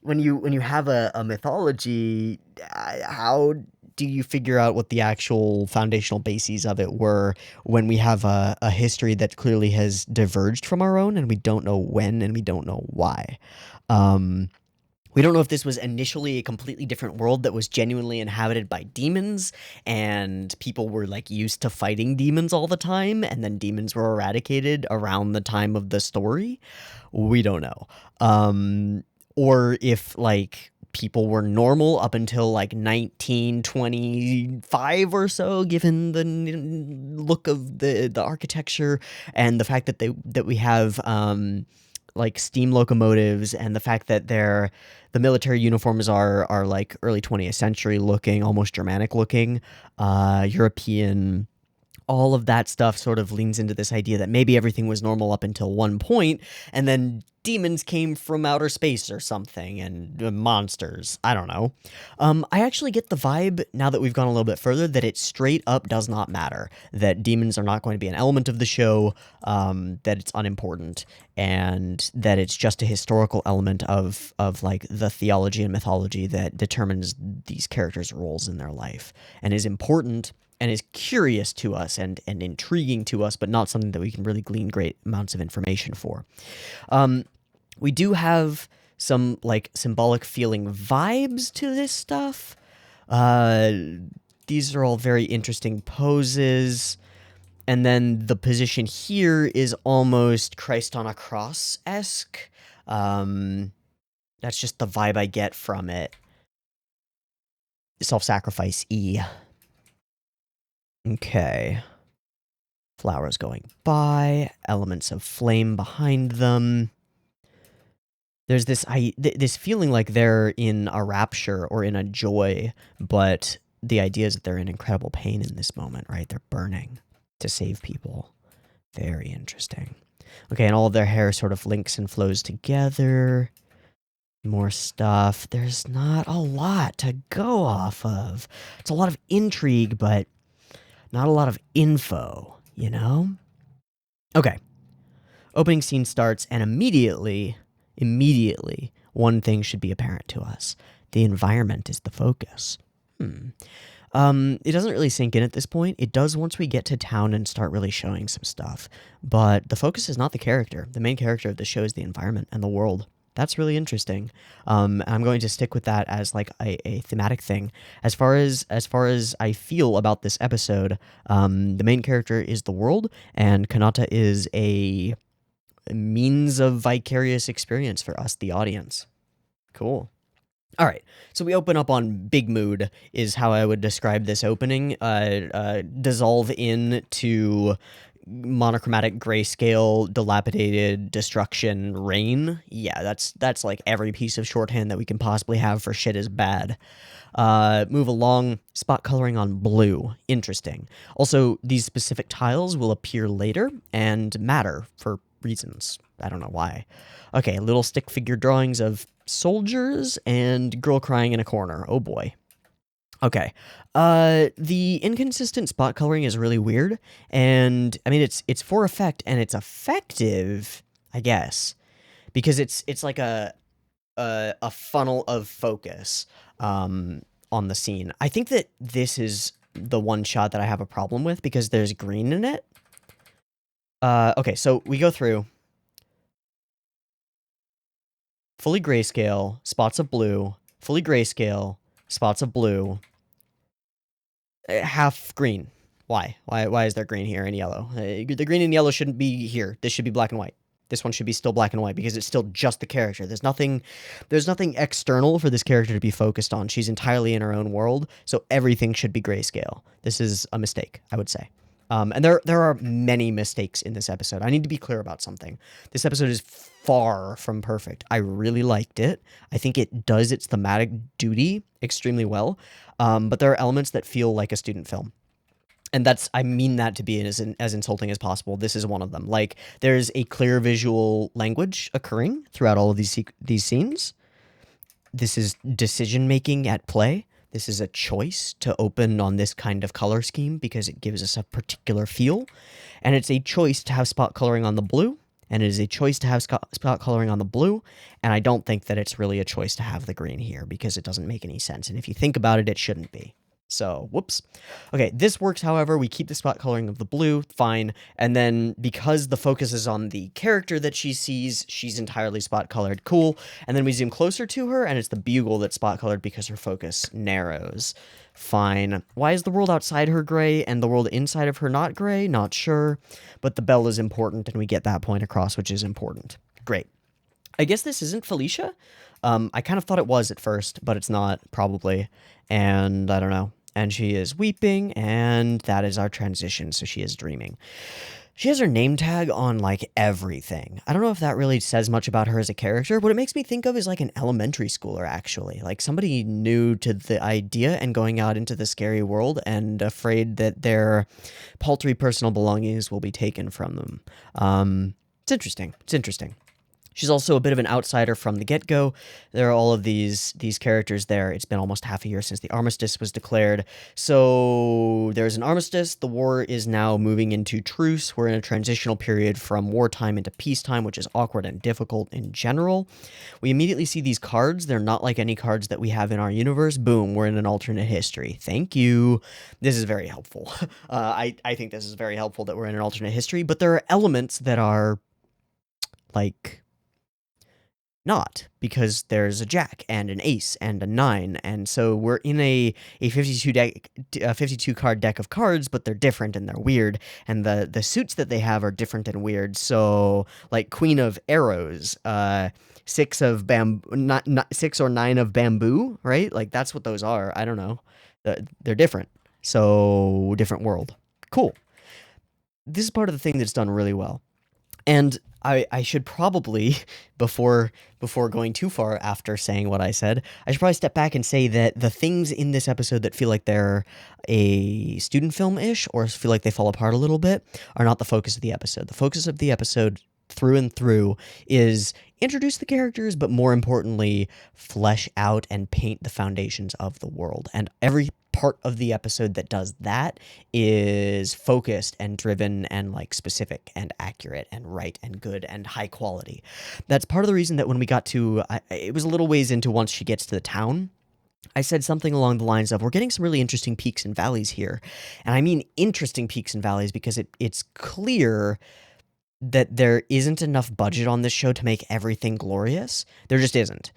When you have a mythology, how do you figure out what the actual foundational bases of it were when we have a history that clearly has diverged from our own, and we don't know when, and we don't know why? We don't know if this was initially a completely different world that was genuinely inhabited by demons, and people were, like, used to fighting demons all the time, and then demons were eradicated around the time of the story. We don't know. Or if, like, people were normal up until, like, 1925 or so, given the look of the architecture and the fact that we have like steam locomotives, and the fact that the military uniforms are like early 20th century looking, almost Germanic looking, European. All of that stuff sort of leans into this idea that maybe everything was normal up until one point, and then demons came from outer space or something, and monsters. I don't know. I actually get the vibe, now that we've gone a little bit further, that it straight up does not matter. That demons are not going to be an element of the show, that it's unimportant, and that it's just a historical element of like the theology and mythology that determines these characters' roles in their life, and is important and is curious to us and intriguing to us, but not something that we can really glean great amounts of information for. We do have some, like, symbolic feeling vibes to this stuff. These are all very interesting poses. And then the position here is almost Christ on a cross-esque. That's just the vibe I get from it. Self-sacrifice E. Okay. Flowers going by, elements of flame behind them. There's this feeling like they're in a rapture or in a joy, but the idea is that they're in incredible pain in this moment, right? They're burning to save people. Very interesting. Okay, and all of their hair sort of links and flows together. More stuff. There's not a lot to go off of. It's a lot of intrigue, but not a lot of info, you know? Okay. Opening scene starts, and immediately, one thing should be apparent to us. The environment is the focus. It doesn't really sink in at this point. It does once we get to town and start really showing some stuff. But the focus is not the character. The main character of the show is the environment and the world. That's really interesting. I'm going to stick with that as, like, a thematic thing. As far as I feel about this episode, the main character is the world, and Kanata is a means of vicarious experience for us, the audience. Cool. All right, so we open up on big mood, is how I would describe this opening. Dissolve into monochromatic grayscale, dilapidated, destruction, rain. Yeah, that's like every piece of shorthand that we can possibly have for shit is bad. Move along, spot coloring on blue. Interesting. Also, these specific tiles will appear later and matter for reasons. I don't know why. Okay, little stick figure drawings of soldiers and girl crying in a corner. Oh boy. Okay. The inconsistent spot coloring is really weird, and I mean it's for effect and it's effective, I guess, because it's like a funnel of focus on the scene. I think that this is the one shot that I have a problem with because there's green in it. Okay, so we go through fully grayscale, spots of blue, fully grayscale, spots of blue, half green. Why? Why is there green here and yellow? The green and yellow shouldn't be here. This should be black and white. This one should be still black and white because it's still just the character. There's nothing external for this character to be focused on. She's entirely in her own world, so everything should be grayscale. This is a mistake, I would say. And there are many mistakes in this episode. I need to be clear about something. This episode is far from perfect. I really liked it. I think it does its thematic duty extremely well. But there are elements that feel like a student film. And I mean that to be as insulting as possible. This is one of them. Like, there's a clear visual language occurring throughout all of these scenes. This is decision-making at play. This is a choice to open on this kind of color scheme because it gives us a particular feel. And it's a choice to have spot coloring on the blue. And it is a choice to have spot coloring on the blue. And I don't think that it's really a choice to have the green here because it doesn't make any sense. And if you think about it, it shouldn't be. So, whoops. Okay, this works, however. We keep the spot coloring of the blue, fine. And then because the focus is on the character that she sees, she's entirely spot colored, cool. And then we zoom closer to her, and it's the bugle that's spot colored because her focus narrows. Fine. Why is the world outside her gray and the world inside of her not gray? Not sure. But the bell is important, and we get that point across, which is important. Great. I guess this isn't Felicia. I kind of thought it was at first, but it's not, probably. And I don't know. And she is weeping, and that is our transition, so she is dreaming. She has her name tag on, like, everything. I don't know if that really says much about her as a character. What it makes me think of is, like, an elementary schooler, actually. Like, somebody new to the idea and going out into the scary world and afraid that their paltry personal belongings will be taken from them. It's interesting. It's interesting. She's also a bit of an outsider from the get-go. There are all of these characters there. It's been almost half a year since the armistice was declared. So there's an armistice. The war is now moving into truce. We're in a transitional period from wartime into peacetime, which is awkward and difficult in general. We immediately see these cards. They're not like any cards that we have in our universe. Boom, we're in an alternate history. Thank you. This is very helpful. I think this is very helpful that we're in an alternate history, but there are elements that are, like, not, because there's a jack and an ace and a 9, and so we're in a 52 card deck of cards, but they're different and they're weird, and the suits that they have are different and weird. So, like, Queen of Arrows, 6 of not 6 or 9 of bamboo, right? Like, that's what those are. I don't know. They're different. So, different world. Cool. This is part of the thing that's done really well. And I should probably, before going too far after saying what I said, I should probably step back and say that the things in this episode that feel like they're a student film-ish or feel like they fall apart a little bit are not the focus of the episode. The focus of the episode through and through is introduce the characters, but more importantly, flesh out and paint the foundations of the world. And every part of the episode that does that is focused and driven and, like, specific and accurate and right and good and high quality. That's part of the reason that when we got to, it was a little ways into once she gets to the town, I said something along the lines of, we're getting some really interesting peaks and valleys here. And I mean interesting peaks and valleys because it's clear that there isn't enough budget on this show to make everything glorious. There just isn't.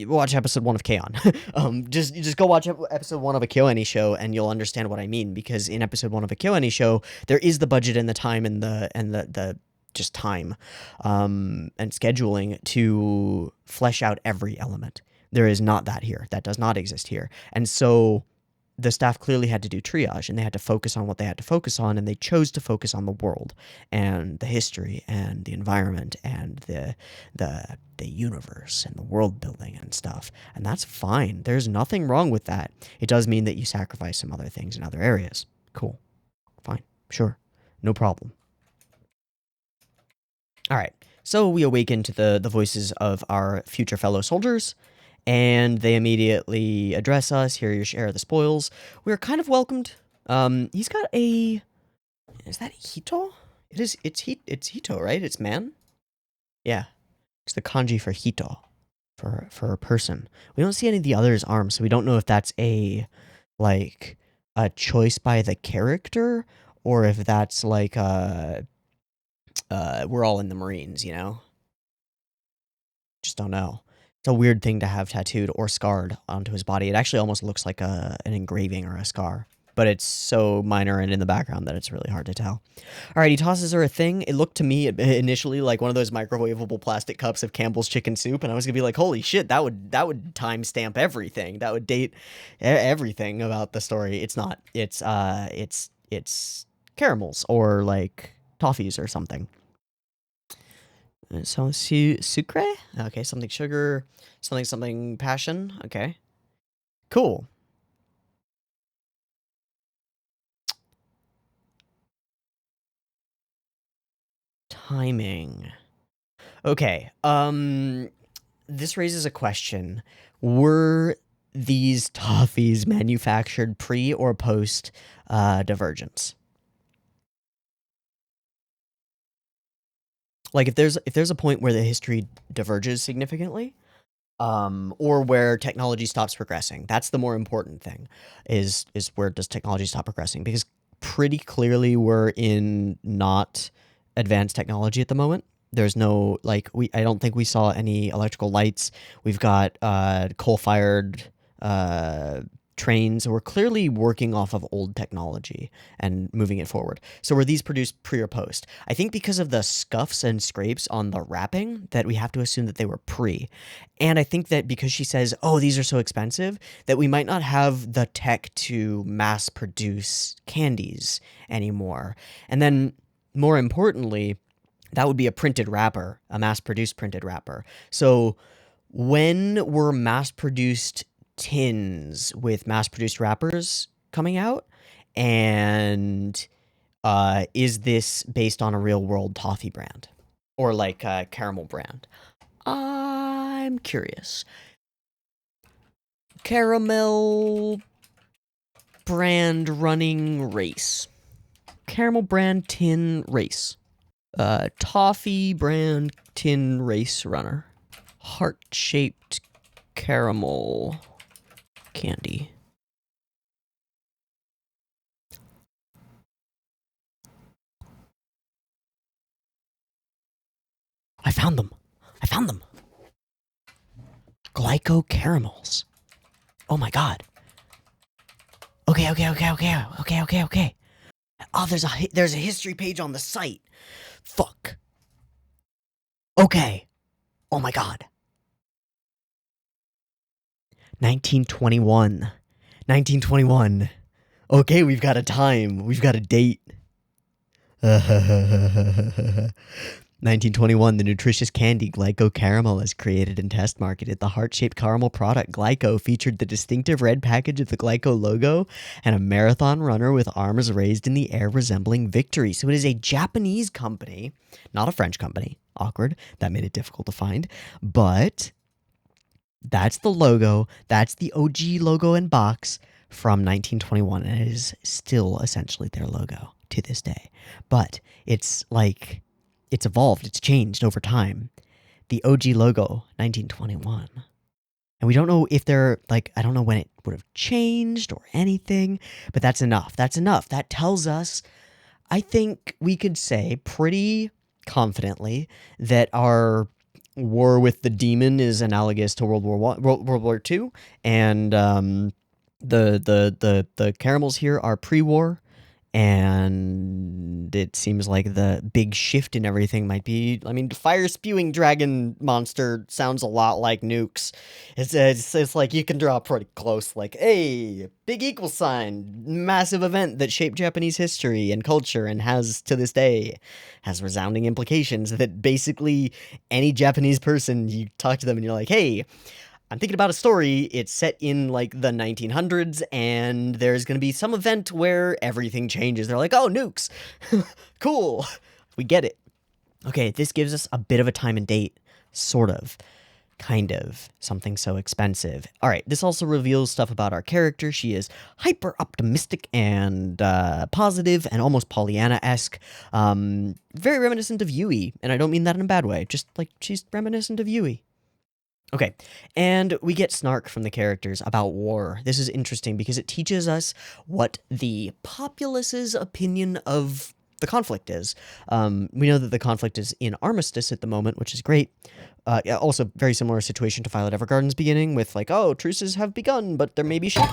Watch episode 1 of K-On! Just go watch episode 1 of a KyoAni show and you'll understand what I mean, because in episode 1 of a KyoAni show there is the budget and the time and the just time and scheduling to flesh out every element. There is not that here. That does not exist here. And so the staff clearly had to do triage, and they had to focus on what they had to focus on, and they chose to focus on the world and the history and the environment and the universe and the world building and stuff. And that's fine. There's nothing wrong with that. It does mean that you sacrifice some other things in other areas. Cool. Fine. Sure. No problem. All right. So we awaken to the voices of our future fellow soldiers, and they immediately address us. Here, your share of the spoils. We're kind of welcomed. He's got a... Is that Hito? It is. It's Hito, right? It's man? Yeah. It's the kanji for Hito, for a person. We don't see any of the others' arms, so we don't know if that's a choice by the character, or if that's like we're all in the Marines, you know? Just don't know. It's a weird thing to have tattooed or scarred onto his body. It actually almost looks like an engraving or a scar, but it's so minor and in the background that it's really hard to tell. All right, he tosses her a thing. It looked to me initially like one of those microwavable plastic cups of Campbell's chicken soup, and I was gonna be like, "Holy shit, that would timestamp everything. That would date everything about the story." It's not. It's caramels or like toffees or something. So sucre? Okay, something sugar, something passion. Okay. Cool. Timing. Okay. This raises a question. Were these toffees manufactured pre or post divergence? Like if there's a point where the history diverges significantly, or where technology stops progressing, that's the more important thing. Is where does technology stop progressing? Because pretty clearly we're in not advanced technology at the moment. There's no I don't think we saw any electrical lights. We've got coal-fired trains. We're clearly working off of old technology and moving it forward. So were these produced pre or post? I think because of the scuffs and scrapes on the wrapping that we have to assume that they were pre. And I think that because she says, oh, these are so expensive, that we might not have the tech to mass produce candies anymore. And then more importantly, that would be a printed wrapper, a mass-produced printed wrapper. So when were mass-produced tins with mass-produced wrappers coming out? And is this based on a real-world toffee brand? Or like a caramel brand? I'm curious. Caramel brand running race. Caramel brand tin race. Toffee brand tin race runner. Heart-shaped caramel candy. I found them. Glyco caramels. Oh my god. Okay. Oh, there's a history page on the site. Fuck. Okay. Oh my god. 1921. Okay, we've got a time. We've got a date. 1921, the nutritious candy Glyco Caramel is created and test marketed. The heart-shaped caramel product Glyco featured the distinctive red package of the Glyco logo and a marathon runner with arms raised in the air resembling victory. So it is a Japanese company, not a French company. Awkward. That made it difficult to find. But that's the logo. That's the OG logo and box from 1921, and it is still essentially their logo to this day. But it's like... it's evolved, it's changed over time. The OG logo, 1921. And we don't know if they're, I don't know when it would have changed or anything, but that's enough. That tells us, I think we could say pretty confidently that our war with the demon is analogous to World War II, and the caramels here are pre-war, And it seems like the big shift in everything might be, I mean, fire-spewing dragon monster sounds a lot like nukes. It's like you can draw pretty close, like, hey, big equal sign, massive event that shaped Japanese history and culture and has, to this day, has resounding implications that basically any Japanese person, you talk to them and you're like, hey, I'm thinking about a story. It's set in like the 1900s, and there's going to be some event where everything changes. They're like, oh, nukes. Cool. We get it. Okay, this gives us a bit of a time and date. Sort of. Kind of. Something so expensive. All right, this also reveals stuff about our character. She is hyper optimistic and positive and almost Pollyanna-esque. Very reminiscent of Yui, and I don't mean that in a bad way. Just like she's reminiscent of Yui. Okay, and we get snark from the characters about war. This is interesting because it teaches us what the populace's opinion of the conflict is. We know that the conflict is in armistice at the moment, which is great. Yeah, also, very similar situation to Violet Evergarden's beginning with like, oh, truces have begun, but there may be shit.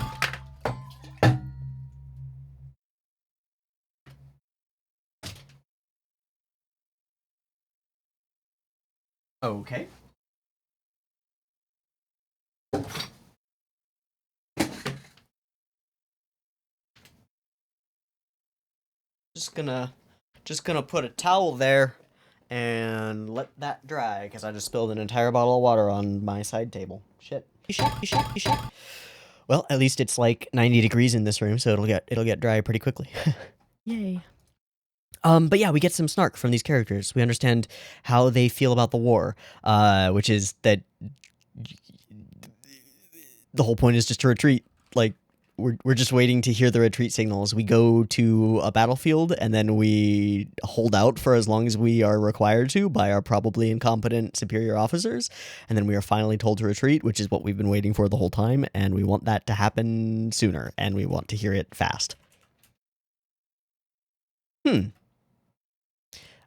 Okay. Just gonna put a towel there and let that dry because I just spilled an entire bottle of water on my side table. Shit. Well, at least it's like 90 degrees in this room, so it'll get dry pretty quickly. Yay. But yeah, we get some snark from these characters. We understand how they feel about the war, which is that the whole point is just to retreat. Like, we're just waiting to hear the retreat signals. We go to a battlefield and then we hold out for as long as we are required to by our probably incompetent superior officers, and then we are finally told to retreat, which is what we've been waiting for the whole time, and we want that to happen sooner, and we want to hear it fast.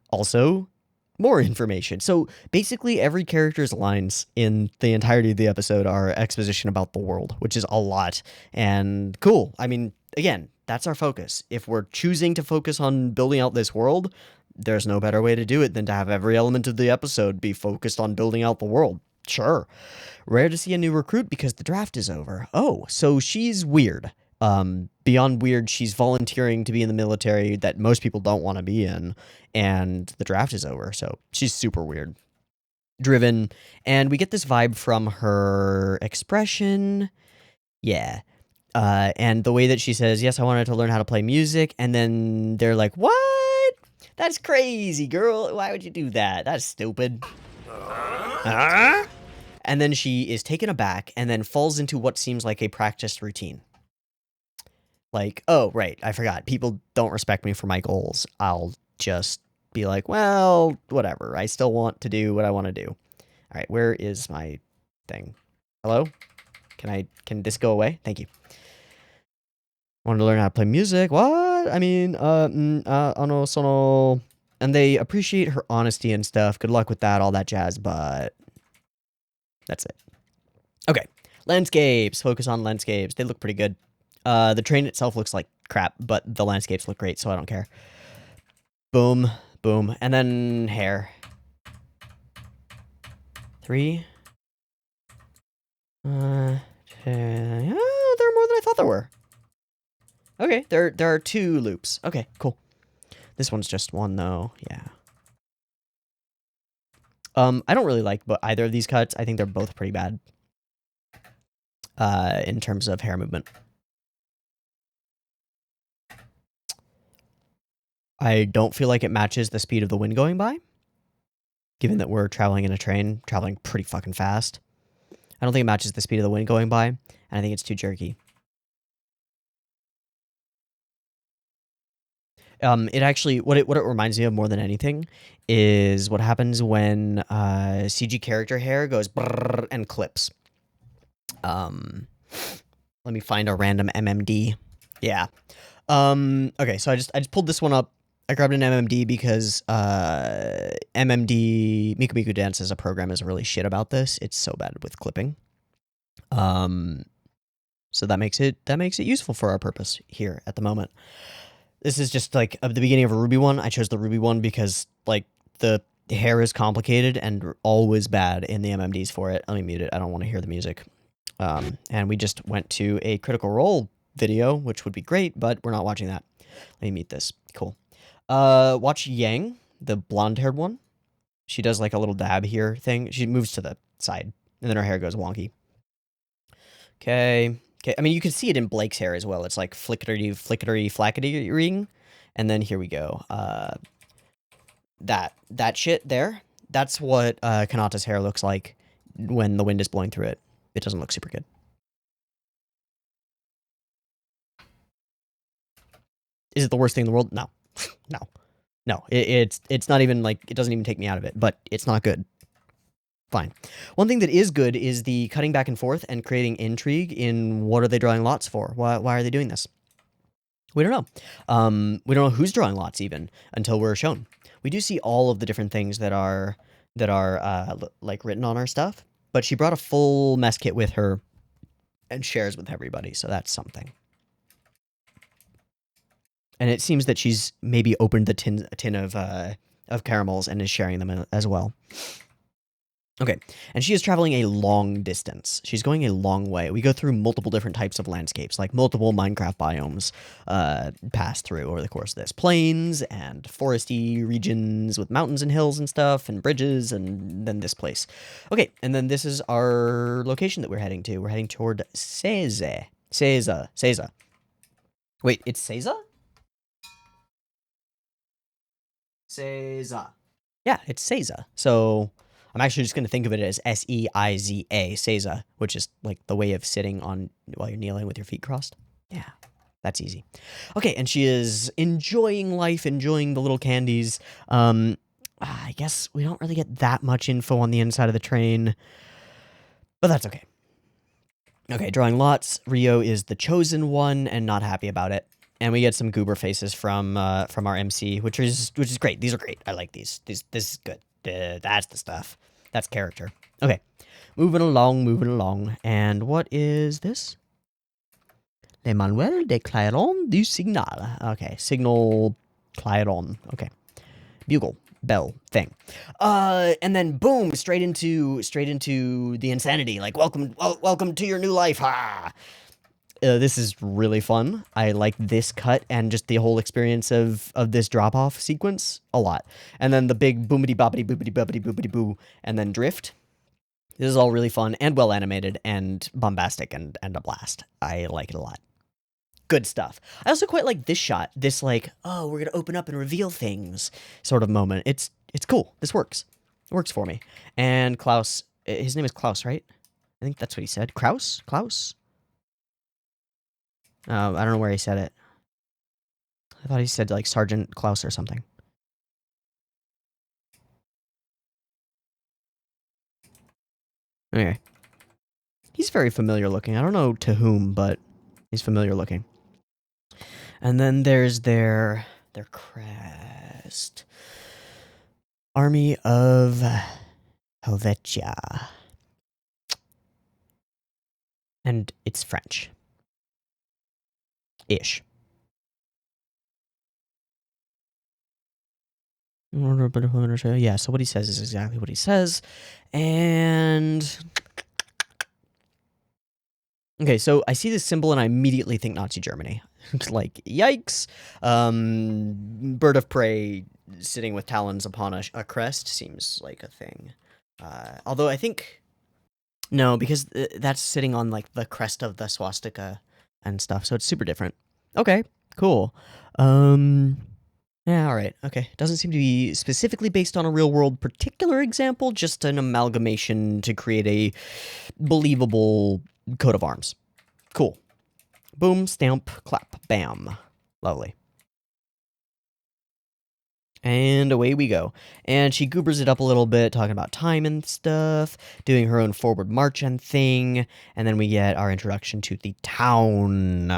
Also, more information. So basically, every character's lines in the entirety of the episode are exposition about the world, which is a lot and cool. I mean, again, that's our focus. If we're choosing to focus on building out this world, there's no better way to do it than to have every element of the episode be focused on building out the world. Sure. Rare to see a new recruit because the draft is over. Oh, so she's weird. Beyond weird, she's volunteering to be in the military that most people don't want to be in, and the draft is over, so she's super weird. Driven, and we get this vibe from her expression. Yeah. And the way that she says, yes, I wanted to learn how to play music, and then they're like, what? That's crazy, girl. Why would you do that? That's stupid. Huh? And then she is taken aback and then falls into what seems like a practiced routine. Like, oh, right, I forgot. People don't respect me for my goals. I'll just be like, well, whatever. I still want to do what I want to do. All right, where is my thing? Hello? Can this go away? Thank you. I want to learn how to play music. What? I mean, sono. And they appreciate her honesty and stuff. Good luck with that, all that jazz, but that's it. Okay, landscapes. Focus on landscapes. They look pretty good. The train itself looks like crap, but the landscapes look great, so I don't care. Boom, boom, and then hair. 3. Oh, there are more than I thought there were. Okay, there are 2 loops. Okay, cool. This one's just 1 though. Yeah. I don't really like either of these cuts. I think they're both pretty bad. In terms of hair movement. I don't feel like it matches the speed of the wind going by, given that we're traveling in a train, traveling pretty fucking fast. I don't think it matches the speed of the wind going by, and I think it's too jerky. It actually, what it reminds me of more than anything is what happens when CG character hair goes brrr and clips. Let me find a random MMD. Yeah. Okay, so I just pulled this one up. I grabbed an MMD because MMD Miku Miku Dance as a program is really shit about this. It's so bad with clipping. So that makes it useful for our purpose here at the moment. This is just like the beginning of a Ruby one. I chose the Ruby one because like the hair is complicated and always bad in the MMDs for it. Let me mute it. I don't want to hear the music. And we just went to a Critical Role video, which would be great, but we're not watching that. Let me mute this. Cool. Watch Yang, the blonde-haired one. She does like a little dab here thing. She moves to the side, and then her hair goes wonky. Okay. Okay. I mean, you can see it in Blake's hair as well. It's like flickery, flackety ring. And then here we go. That shit there. That's what Kanata's hair looks like when the wind is blowing through it. It doesn't look super good. Is it the worst thing in the world? No. No. It's not even like, it doesn't even take me out of it, but it's not good. Fine. One thing that is good is the cutting back and forth and creating intrigue in what are they drawing lots for? Why are they doing this? We don't know. We don't know who's drawing lots even until we're shown. We do see all of the different things that are like written on our stuff, but she brought a full mess kit with her and shares with everybody, so that's something. And it seems that she's maybe opened the tin of caramels and is sharing them as well. Okay, and she is traveling a long distance. She's going a long way. We go through multiple different types of landscapes, like multiple Minecraft biomes pass through over the course of this. Plains and foresty regions with mountains and hills and stuff and bridges, and then this place. Okay, and then this is our location that we're heading to. We're heading toward Seiza. Wait, it's Seiza? Seiza. Yeah, it's Seiza. So I'm actually just going to think of it as S-E-I-Z-A, Seiza, which is like the way of sitting on while you're kneeling with your feet crossed. Yeah, that's easy. Okay, and she is enjoying life, enjoying the little candies. I guess we don't really get that much info on the inside of the train, but that's okay. Okay, drawing lots. Rio is the chosen one and not happy about it. And we get some goober faces from our MC, which is great. These are great. I like these. This is good. That's the stuff. That's character. Okay, moving along. And what is this? Le manuel de clairon du signal. Okay, signal clairon. Okay, bugle bell thing. And then boom, straight into the insanity. Like welcome to your new life. Ha. This is really fun. I like this cut and just the whole experience of this drop-off sequence a lot. And then the big boomity-boppity-boopity-boppity-boopity-boo and then drift. This is all really fun and well-animated and bombastic and a blast. I like it a lot. Good stuff. I also quite like this shot. This like, oh, we're going to open up and reveal things sort of moment. It's cool. This works. It works for me. And Klaus, his name is Klaus, right? I think that's what he said. Klaus? I don't know where he said it. I thought he said, like, Sergeant Klaus or something. Okay. He's very familiar looking. I don't know to whom, but he's familiar looking. And then there's their crest. Army of Helvetia. And it's French. Ish. Yeah, so what he says is exactly what he says. And okay, so I see this symbol and I immediately think Nazi Germany. Like, yikes. Bird of prey sitting with talons upon a crest seems like a thing. Although I think no, because that's sitting on like the crest of the swastika and stuff, so it's super different. Okay, cool. Yeah, all right. Okay. Doesn't seem to be specifically based on a real-world particular example, just an amalgamation to create a believable coat of arms. Cool. Boom, stamp, clap, bam. Lovely. And away we go. And she goobers it up a little bit, talking about time and stuff, doing her own forward march and thing. And then we get our introduction to the town.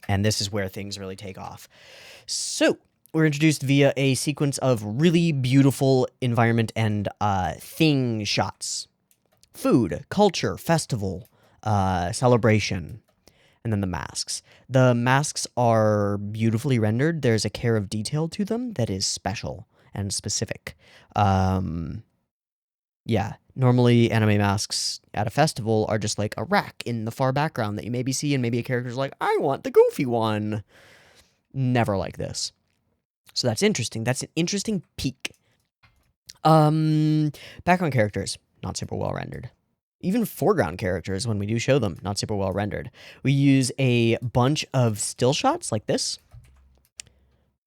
And this is where things really take off. So, we're introduced via a sequence of really beautiful environment and thing shots. Food, culture, festival, celebration. and then the masks. The masks are beautifully rendered. There's a care of detail to them that is special and specific. Yeah, normally anime masks at a festival are just like a rack in the far background that you maybe see, and maybe a character's like, I want the goofy one. Never like this. So that's interesting. That's an interesting peek. Background characters, not super well rendered. Even foreground characters, when we do show them, not super well rendered. We use a bunch of still shots like this,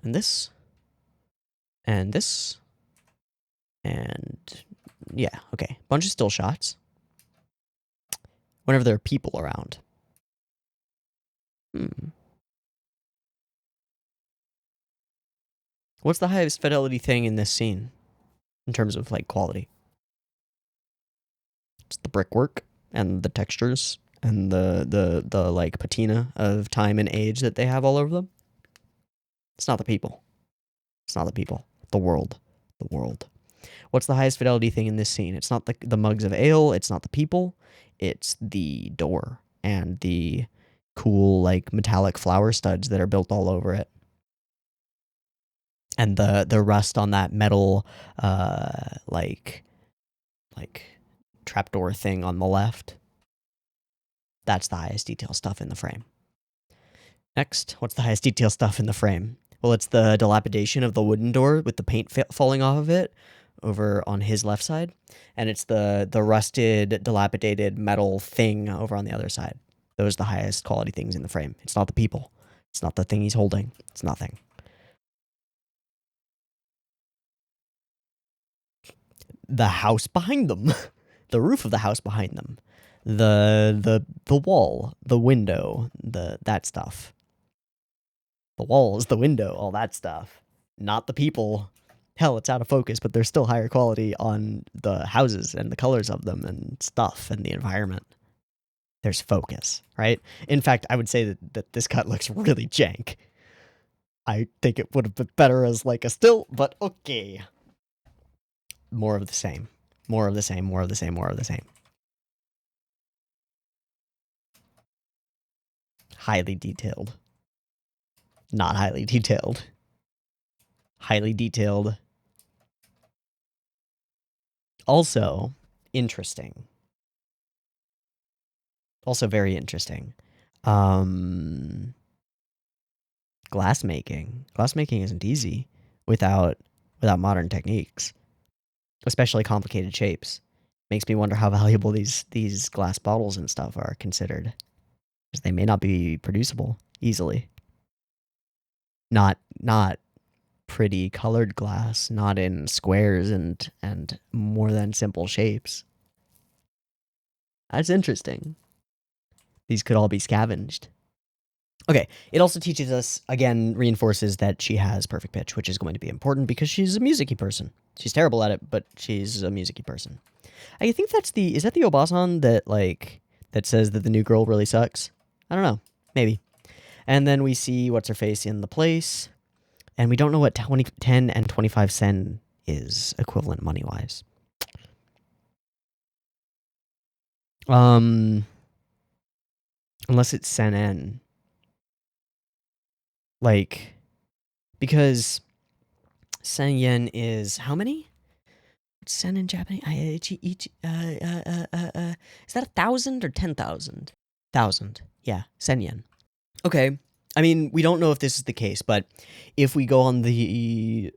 and this, and this, and yeah, okay. Bunch of still shots whenever there are people around. What's the highest fidelity thing in this scene in terms of like quality? It's the brickwork and the textures and the like patina of time and age that they have all over them. It's not the people. It's not the people. The world. The world. What's the highest fidelity thing in this scene? It's not the mugs of ale. It's not the people. It's the door and the cool like metallic flower studs that are built all over it. And the rust on that metal like trapdoor thing on the left. That's the highest detail stuff in the frame. Next, what's the highest detail stuff in the frame? Well, it's the dilapidation of the wooden door with the paint falling off of it over on his left side. And it's the rusted, dilapidated metal thing over on the other side. Those are the highest quality things in the frame. It's not the people. It's not the thing he's holding. It's nothing. The house behind them. The roof of the house behind them. The wall, the window, that stuff. The walls, the window, all that stuff. Not the people. Hell, it's out of focus, but there's still higher quality on the houses and the colors of them and stuff and the environment. There's focus, right? In fact, I would say that this cut looks really jank. I think it would have been better as like a still, but okay. More of the same. More of the same, more of the same, more of the same. Highly detailed. Not highly detailed. Highly detailed. Also, interesting. Also very interesting. Glass making. Glass making isn't easy without modern techniques. Especially complicated shapes. Makes me wonder how valuable these glass bottles and stuff are considered. Because they may not be producible easily. Not pretty colored glass, not in squares and more than simple shapes. That's interesting. These could all be scavenged. Okay, it also teaches us, again, reinforces that she has perfect pitch, which is going to be important because she's a music-y person. She's terrible at it, but she's a music-y person. I think is that the Obasan that says that the new girl really sucks? I don't know. Maybe. And then we see what's-her-face in the place, and we don't know what 10 and 25 sen is equivalent money-wise. Unless it's sen-en. Like, because sen yen is how many? Sen in Japanese? Is that 1,000 or 10,000? 1,000. Yeah, sen yen. Okay. I mean, we don't know if this is the case, but if we go on the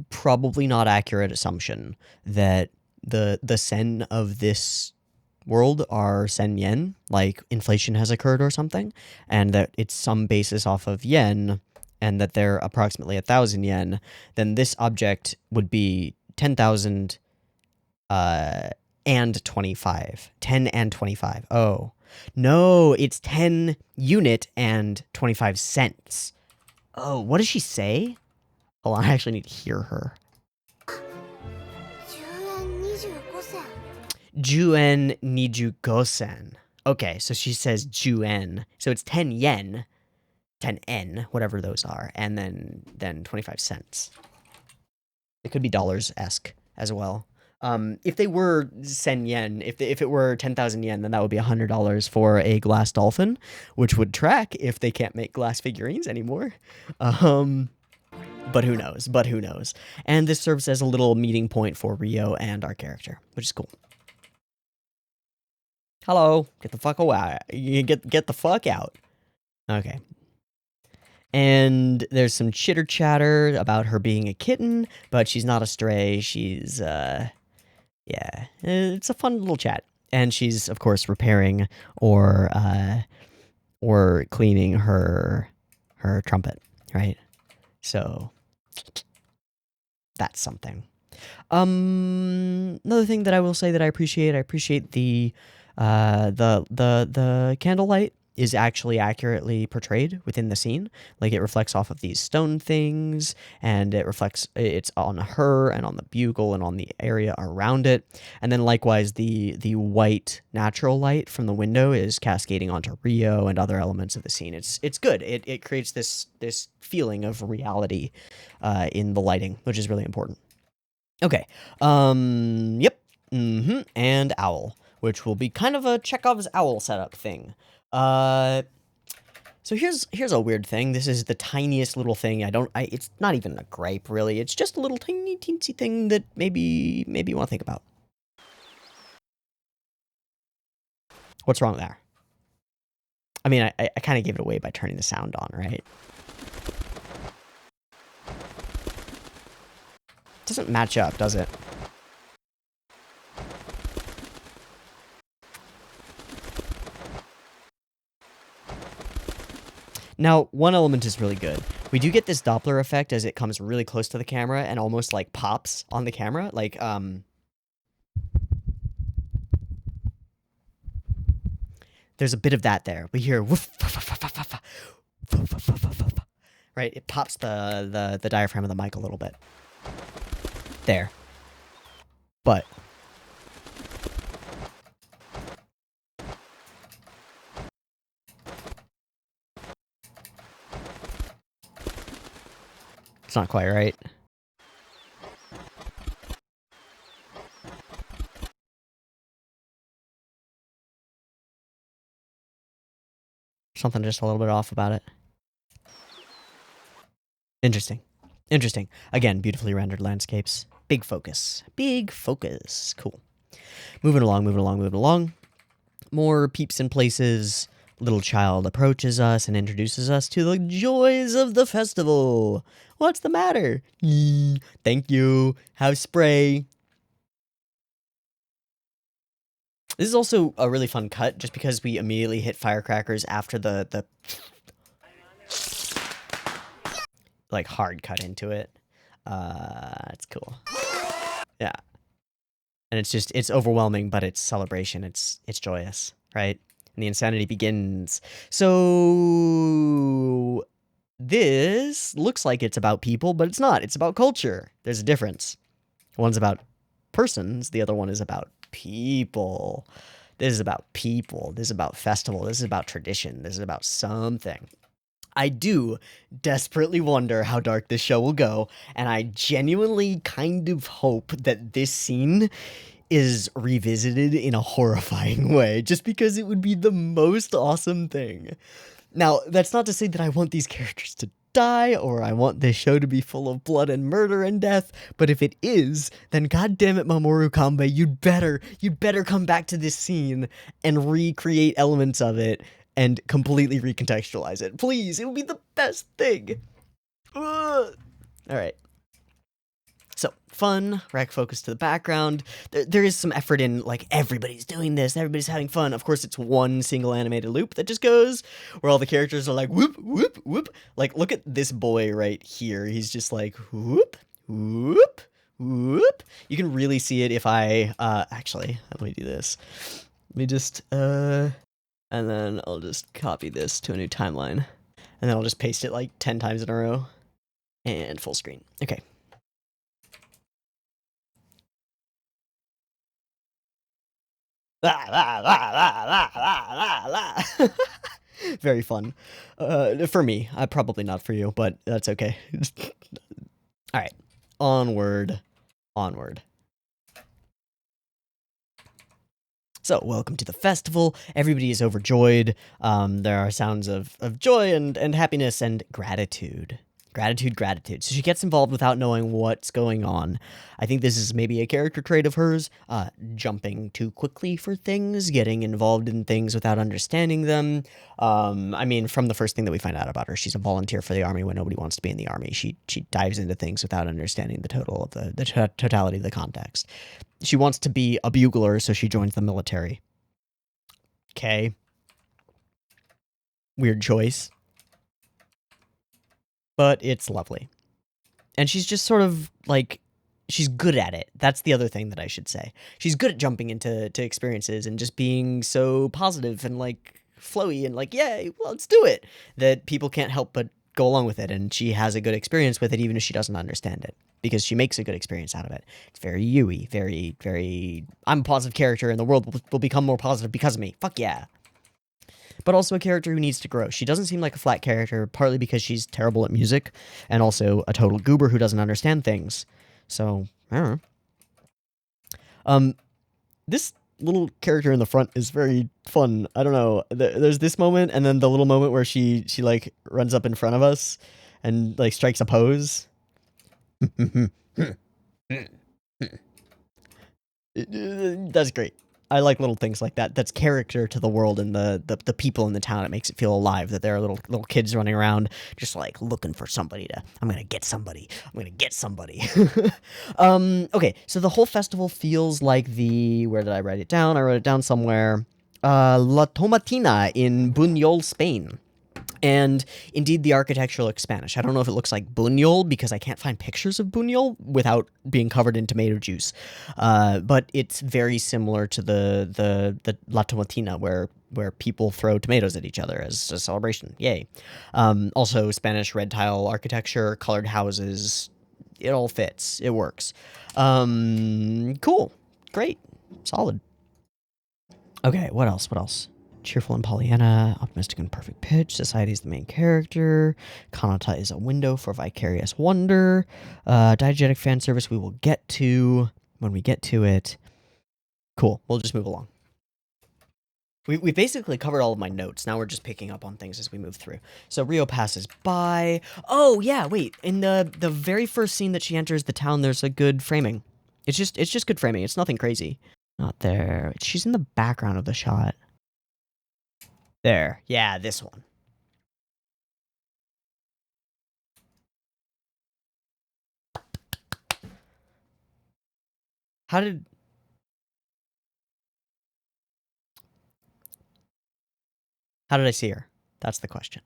probably not accurate assumption that the sen of this world are sen yen, like inflation has occurred or something, and that it's some basis off of yen, and that they're approximately 1,000 yen, then this object would be 10,000 and 25. 10 and 25. Oh. No, it's 10 unit and 25 cents. Oh, what does she say? Hold on, I actually need to hear her. Juen nijugosen. Okay, so she says juen. So it's 10 yen. 10 N, whatever those are, and then 25 cents. It could be dollars-esque as well. If they were sen yen, if it were 10,000 yen, then that would be $100 for a glass dolphin, which would track if they can't make glass figurines anymore. But who knows? But who knows? And this serves as a little meeting point for Rio and our character, which is cool. Hello, get the fuck away. You get the fuck out. Okay. And there's some chitter chatter about her being a kitten, but she's not a stray. She's yeah, it's a fun little chat. And she's of course repairing or cleaning her trumpet, right? So that's something. Another thing that I will say that I appreciate the candlelight is actually accurately portrayed within the scene. Like, it reflects off of these stone things, and it's on her and on the bugle and on the area around it. And then likewise, the white natural light from the window is cascading onto Rio and other elements of the scene. It's good. It creates this feeling of reality in the lighting, which is really important. Okay. Yep. And owl, which will be kind of a Chekhov's owl setup thing. So here's a weird thing. This is the tiniest little thing. It's not even a gripe, really. It's just a little tiny teensy thing that maybe you want to think about. What's wrong there? I mean, I kind of gave it away by turning the sound on, right? It doesn't match up, does it? Now, one element is really good. We do get this Doppler effect as it comes really close to the camera and almost like pops on the camera. Like, there's a bit of that there. We hear woof, right? It pops the diaphragm of the mic a little bit. There. But it's not quite right. Something just a little bit off about it. Interesting. Again, beautifully rendered landscapes. Big focus. Cool. Moving along. More peeps in places. Little child approaches us and introduces us to the joys of the festival. What's the matter? Thank you. Have spray. This is also a really fun cut, just because we immediately hit firecrackers after the like hard cut into it. It's cool. Yeah. And it's overwhelming, but it's celebration. It's joyous, right? And the insanity begins. So this looks like it's about people, but it's not. It's about culture. There's a difference. One's about persons. The other one is about people. This is about people. This is about festival. This is about tradition. This is about something. I do desperately wonder how dark this show will go, and I genuinely kind of hope that this scene is revisited in a horrifying way, just because it would be the most awesome thing. Now, that's not to say that I want these characters to die, or I want this show to be full of blood and murder and death, but if it is, then goddammit Mamoru Kanbei, you'd better come back to this scene and recreate elements of it and completely recontextualize it. Please, it would be the best thing. Ugh. All right. So, fun, rack focus to the background. There is some effort in, like, everybody's doing this, everybody's having fun. Of course, it's one single animated loop that just goes, where all the characters are like, whoop, whoop, whoop. Like, look at this boy right here. He's just like, whoop, whoop, whoop. You can really see it if I, actually, let me do this. Let me just, and then I'll just copy this to a new timeline. And then I'll just paste it like 10 times in a row. And full screen. Okay. Very fun. For me. Probably not for you, but that's okay. Alright. Onward. So, welcome to the festival. Everybody is overjoyed. There are sounds of joy and happiness and gratitude. Gratitude. So she gets involved without knowing what's going on. I think this is maybe a character trait of hers, jumping too quickly for things, getting involved in things without understanding them. I mean, from the first thing that we find out about her, she's a volunteer for the army when nobody wants to be in the army. She dives into things without understanding the total of the totality of the context. She wants to be a bugler, so she joins the military. Okay. Weird choice. But it's lovely. And she's just sort of, like, she's good at it. That's the other thing that I should say. She's good at jumping into experiences and just being so positive and, like, flowy and, like, yay, well, let's do it. That people can't help but go along with it. And she has a good experience with it, even if she doesn't understand it. Because she makes a good experience out of it. It's very Yui, very, very, I'm a positive character and the world will become more positive because of me. Fuck yeah. But also a character who needs to grow. She doesn't seem like a flat character, partly because she's terrible at music, and also a total goober who doesn't understand things. So, I don't know. This little character in the front is very fun. I don't know. There's this moment, and then the little moment where she like, runs up in front of us and, like, strikes a pose. That's great. I like little things like that. That's character to the world and the people in the town. It makes it feel alive that there are little kids running around just, like, looking for somebody to, I'm gonna get somebody. Okay, so the whole festival feels like where did I write it down? I wrote it down somewhere. La Tomatina in Buñol, Spain. And indeed, the architecture looks Spanish. I don't know if it looks like Buñol because I can't find pictures of Buñol without being covered in tomato juice. But it's very similar to the La Tomatina where people throw tomatoes at each other as a celebration. Yay. Also, Spanish red tile architecture, colored houses. It all fits. It works. Cool. Great. Solid. Okay, what else? Cheerful and Pollyanna, optimistic and perfect pitch, society is the main character, Kanata is a window for vicarious wonder, diegetic fan service we will get to when we get to it. Cool, we'll just move along. We basically covered all of my notes. Now we're just picking up on things as we move through. So Rio passes by. Oh, yeah, wait. In the very first scene that she enters the town, there's a good framing. It's just good framing. It's nothing crazy. Not there. She's in the background of the shot. There. Yeah, this one. How did I see her? That's the question.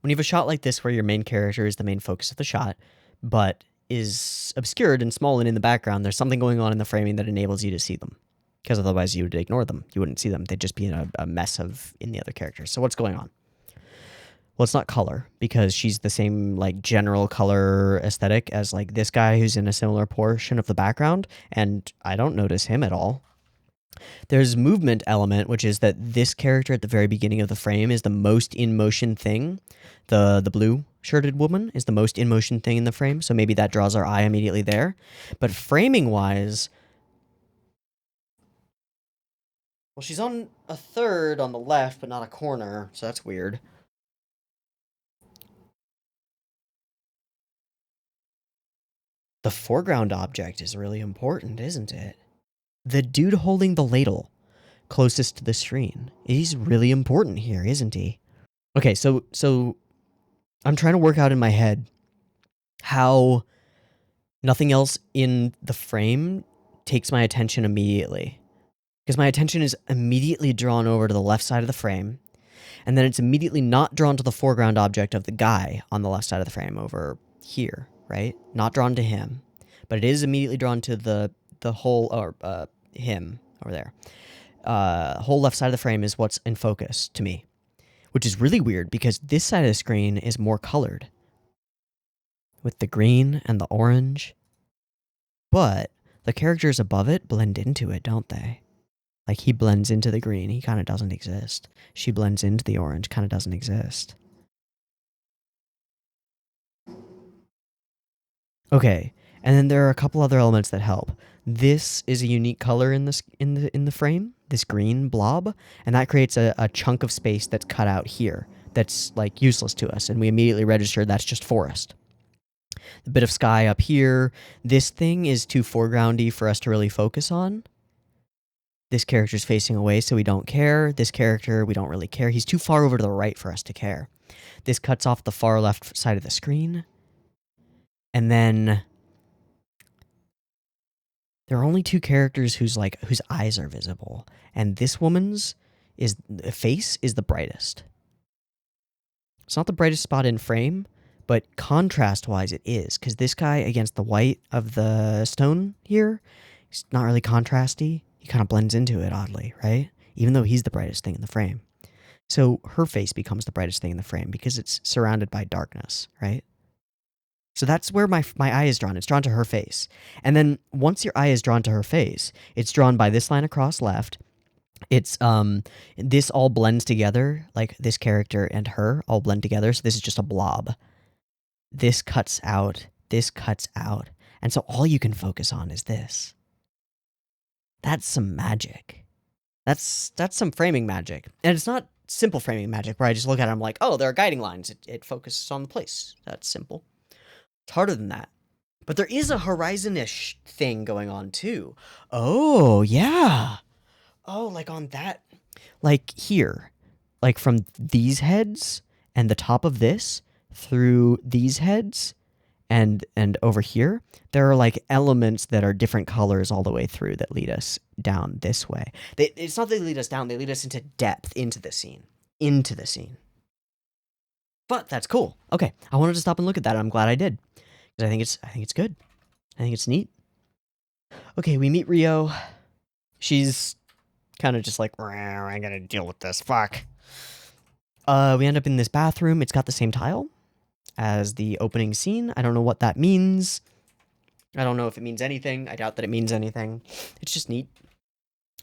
When you have a shot like this where your main character is the main focus of the shot, but is obscured and small and in the background, there's something going on in the framing that enables you to see them. Because otherwise you would ignore them. You wouldn't see them. They'd just be in a mess in the other characters. So what's going on? Well, it's not color, because she's the same, like, general color aesthetic as, like, this guy who's in a similar portion of the background, and I don't notice him at all. There's movement element, which is that this character at the very beginning of the frame is the most in-motion thing. The blue-shirted woman is the most in-motion thing in the frame, so maybe that draws our eye immediately there. But framing-wise, well, she's on a third on the left, but not a corner, so that's weird. The foreground object is really important, isn't it? The dude holding the ladle closest to the screen. He's really important here, isn't he? Okay, so I'm trying to work out in my head how nothing else in the frame takes my attention immediately. Because my attention is immediately drawn over to the left side of the frame, and then it's immediately not drawn to the foreground object of the guy on the left side of the frame over here, right? Not drawn to him, but it is immediately drawn to the whole, or him over there. Whole left side of the frame is what's in focus to me, which is really weird because this side of the screen is more colored with the green and the orange, but the characters above it blend into it, don't they? Like, he blends into the green, he kind of doesn't exist. She blends into the orange, kind of doesn't exist. Okay, and then there are a couple other elements that help. This is a unique color in the frame, this green blob, and that creates a chunk of space that's cut out here that's like useless to us, and we immediately register that's just forest. A bit of sky up here. This thing is too foregroundy for us to really focus on. This character's facing away, so we don't care. This character, we don't really care. He's too far over to the right for us to care. This cuts off the far left side of the screen. And then there are only two characters whose eyes are visible, and this woman's face is the brightest. It's not the brightest spot in frame, but contrast-wise it is, because this guy against the white of the stone here, he's not really contrasty. He kind of blends into it oddly, right? Even though he's the brightest thing in the frame. So her face becomes the brightest thing in the frame because it's surrounded by darkness, right? So that's where my eye is drawn. It's drawn to her face. And then once your eye is drawn to her face, it's drawn by this line across left. It's this all blends together, like this character and her all blend together. So this is just a blob. This cuts out, and so all you can focus on is this. That's some magic. That's some framing magic. And it's not simple framing magic where I just look at it and I'm like, oh, there are guiding lines. It focuses on the place. That's simple. It's harder than that. But there is a horizon-ish thing going on too. Oh, yeah. Oh, like on that, like here, like from these heads and the top of this through these heads and over here, there are like elements that are different colors all the way through that lead us down this way. It's not that they lead us down, they lead us into depth, into the scene. But that's cool. Okay, I wanted to stop and look at that, and I'm glad I did. Because I think it's good. I think it's neat. Okay, we meet Rio. She's kind of just like, I gotta deal with this, fuck. We end up in this bathroom. It's got the same tile as the opening scene. I don't know what that means. I don't know if it means anything. I doubt that it means anything. It's just neat.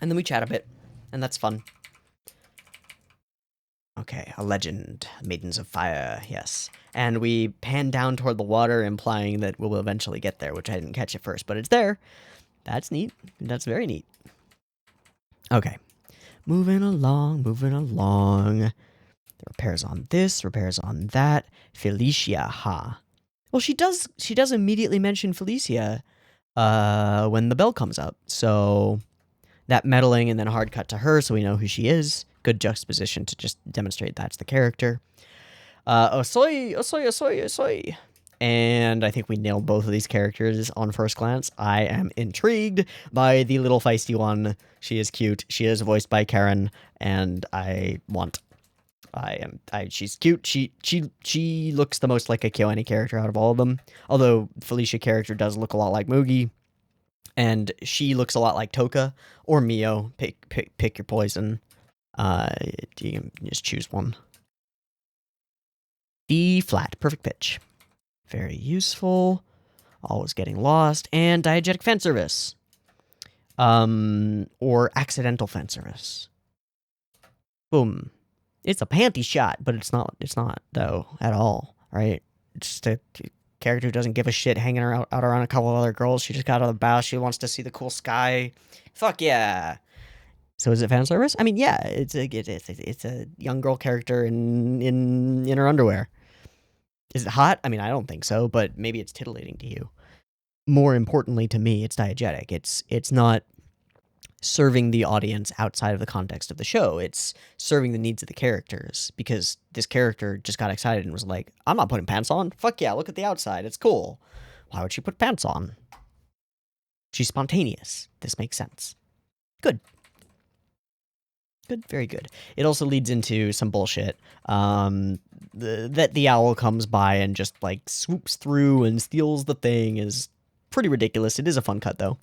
And then we chat a bit, and that's fun. Okay, a legend. Maidens of Fire, yes. And we pan down toward the water, implying that we'll eventually get there, which I didn't catch at first, but it's there. That's neat. That's very neat. Okay. Moving along. Repairs on this, repairs on that. Felicia, ha. Well, she does immediately mention Felicia when the bell comes up. So that meddling and then a hard cut to her so we know who she is. Good juxtaposition to just demonstrate that's the character. Osoi. And I think we nailed both of these characters on first glance. I am intrigued by the little feisty one. She is cute. She is voiced by Karen, and she's cute. She looks the most like a KyoAni character out of all of them. Although Felicia character does look a lot like Mugi. And she looks a lot like Toka or Mio. Pick your poison. You can just choose one. D flat, perfect pitch. Very useful. Always getting lost. And diegetic fan service. Or accidental fan service. Boom. It's a panty shot, but it's not though at all, right? It's just a character who doesn't give a shit hanging out around a couple of other girls. She just got out of the bow. She wants to see the cool sky. Fuck yeah. So is it fan service? I mean, yeah, it's a young girl character in her underwear. Is it hot? I mean, I don't think so, but maybe it's titillating to you. More importantly to me, it's diegetic. It's not serving the audience outside of the context of the show. It's serving the needs of the characters, because this character just got excited and was like, I'm not putting pants on. Fuck yeah, look at the outside. It's cool. Why would she put pants on? She's spontaneous. This makes sense. Good. Good, very good. It also leads into some bullshit. That the owl comes by and just like swoops through and steals the thing is pretty ridiculous. It is a fun cut though.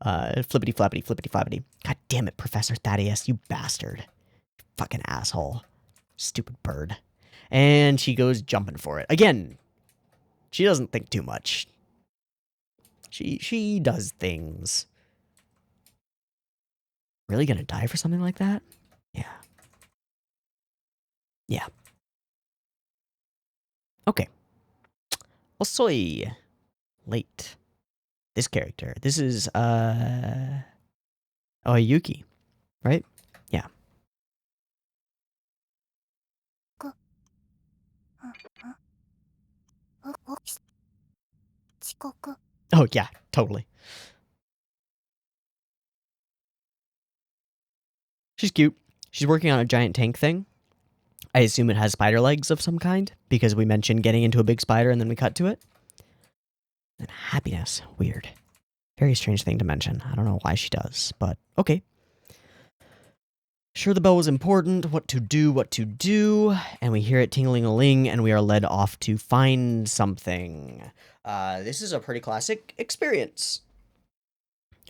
Flippity flappity. God damn it, Professor Thaddeus, you bastard. Fucking asshole. Stupid bird. And she goes jumping for it. Again, she doesn't think too much. She does things. Really gonna die for something like that? Yeah. Okay. Osoi. Late. this character. This is Yuki, right? Yeah. Oh yeah, totally. She's cute. She's working on a giant tank thing. I assume it has spider legs of some kind, because we mentioned getting into a big spider and then we cut to it. And happiness. Weird. Very strange thing to mention. I don't know why she does, but okay. Sure, the bell was important. What to do. And we hear it tingling-a-ling, and we are led off to find something. This is a pretty classic experience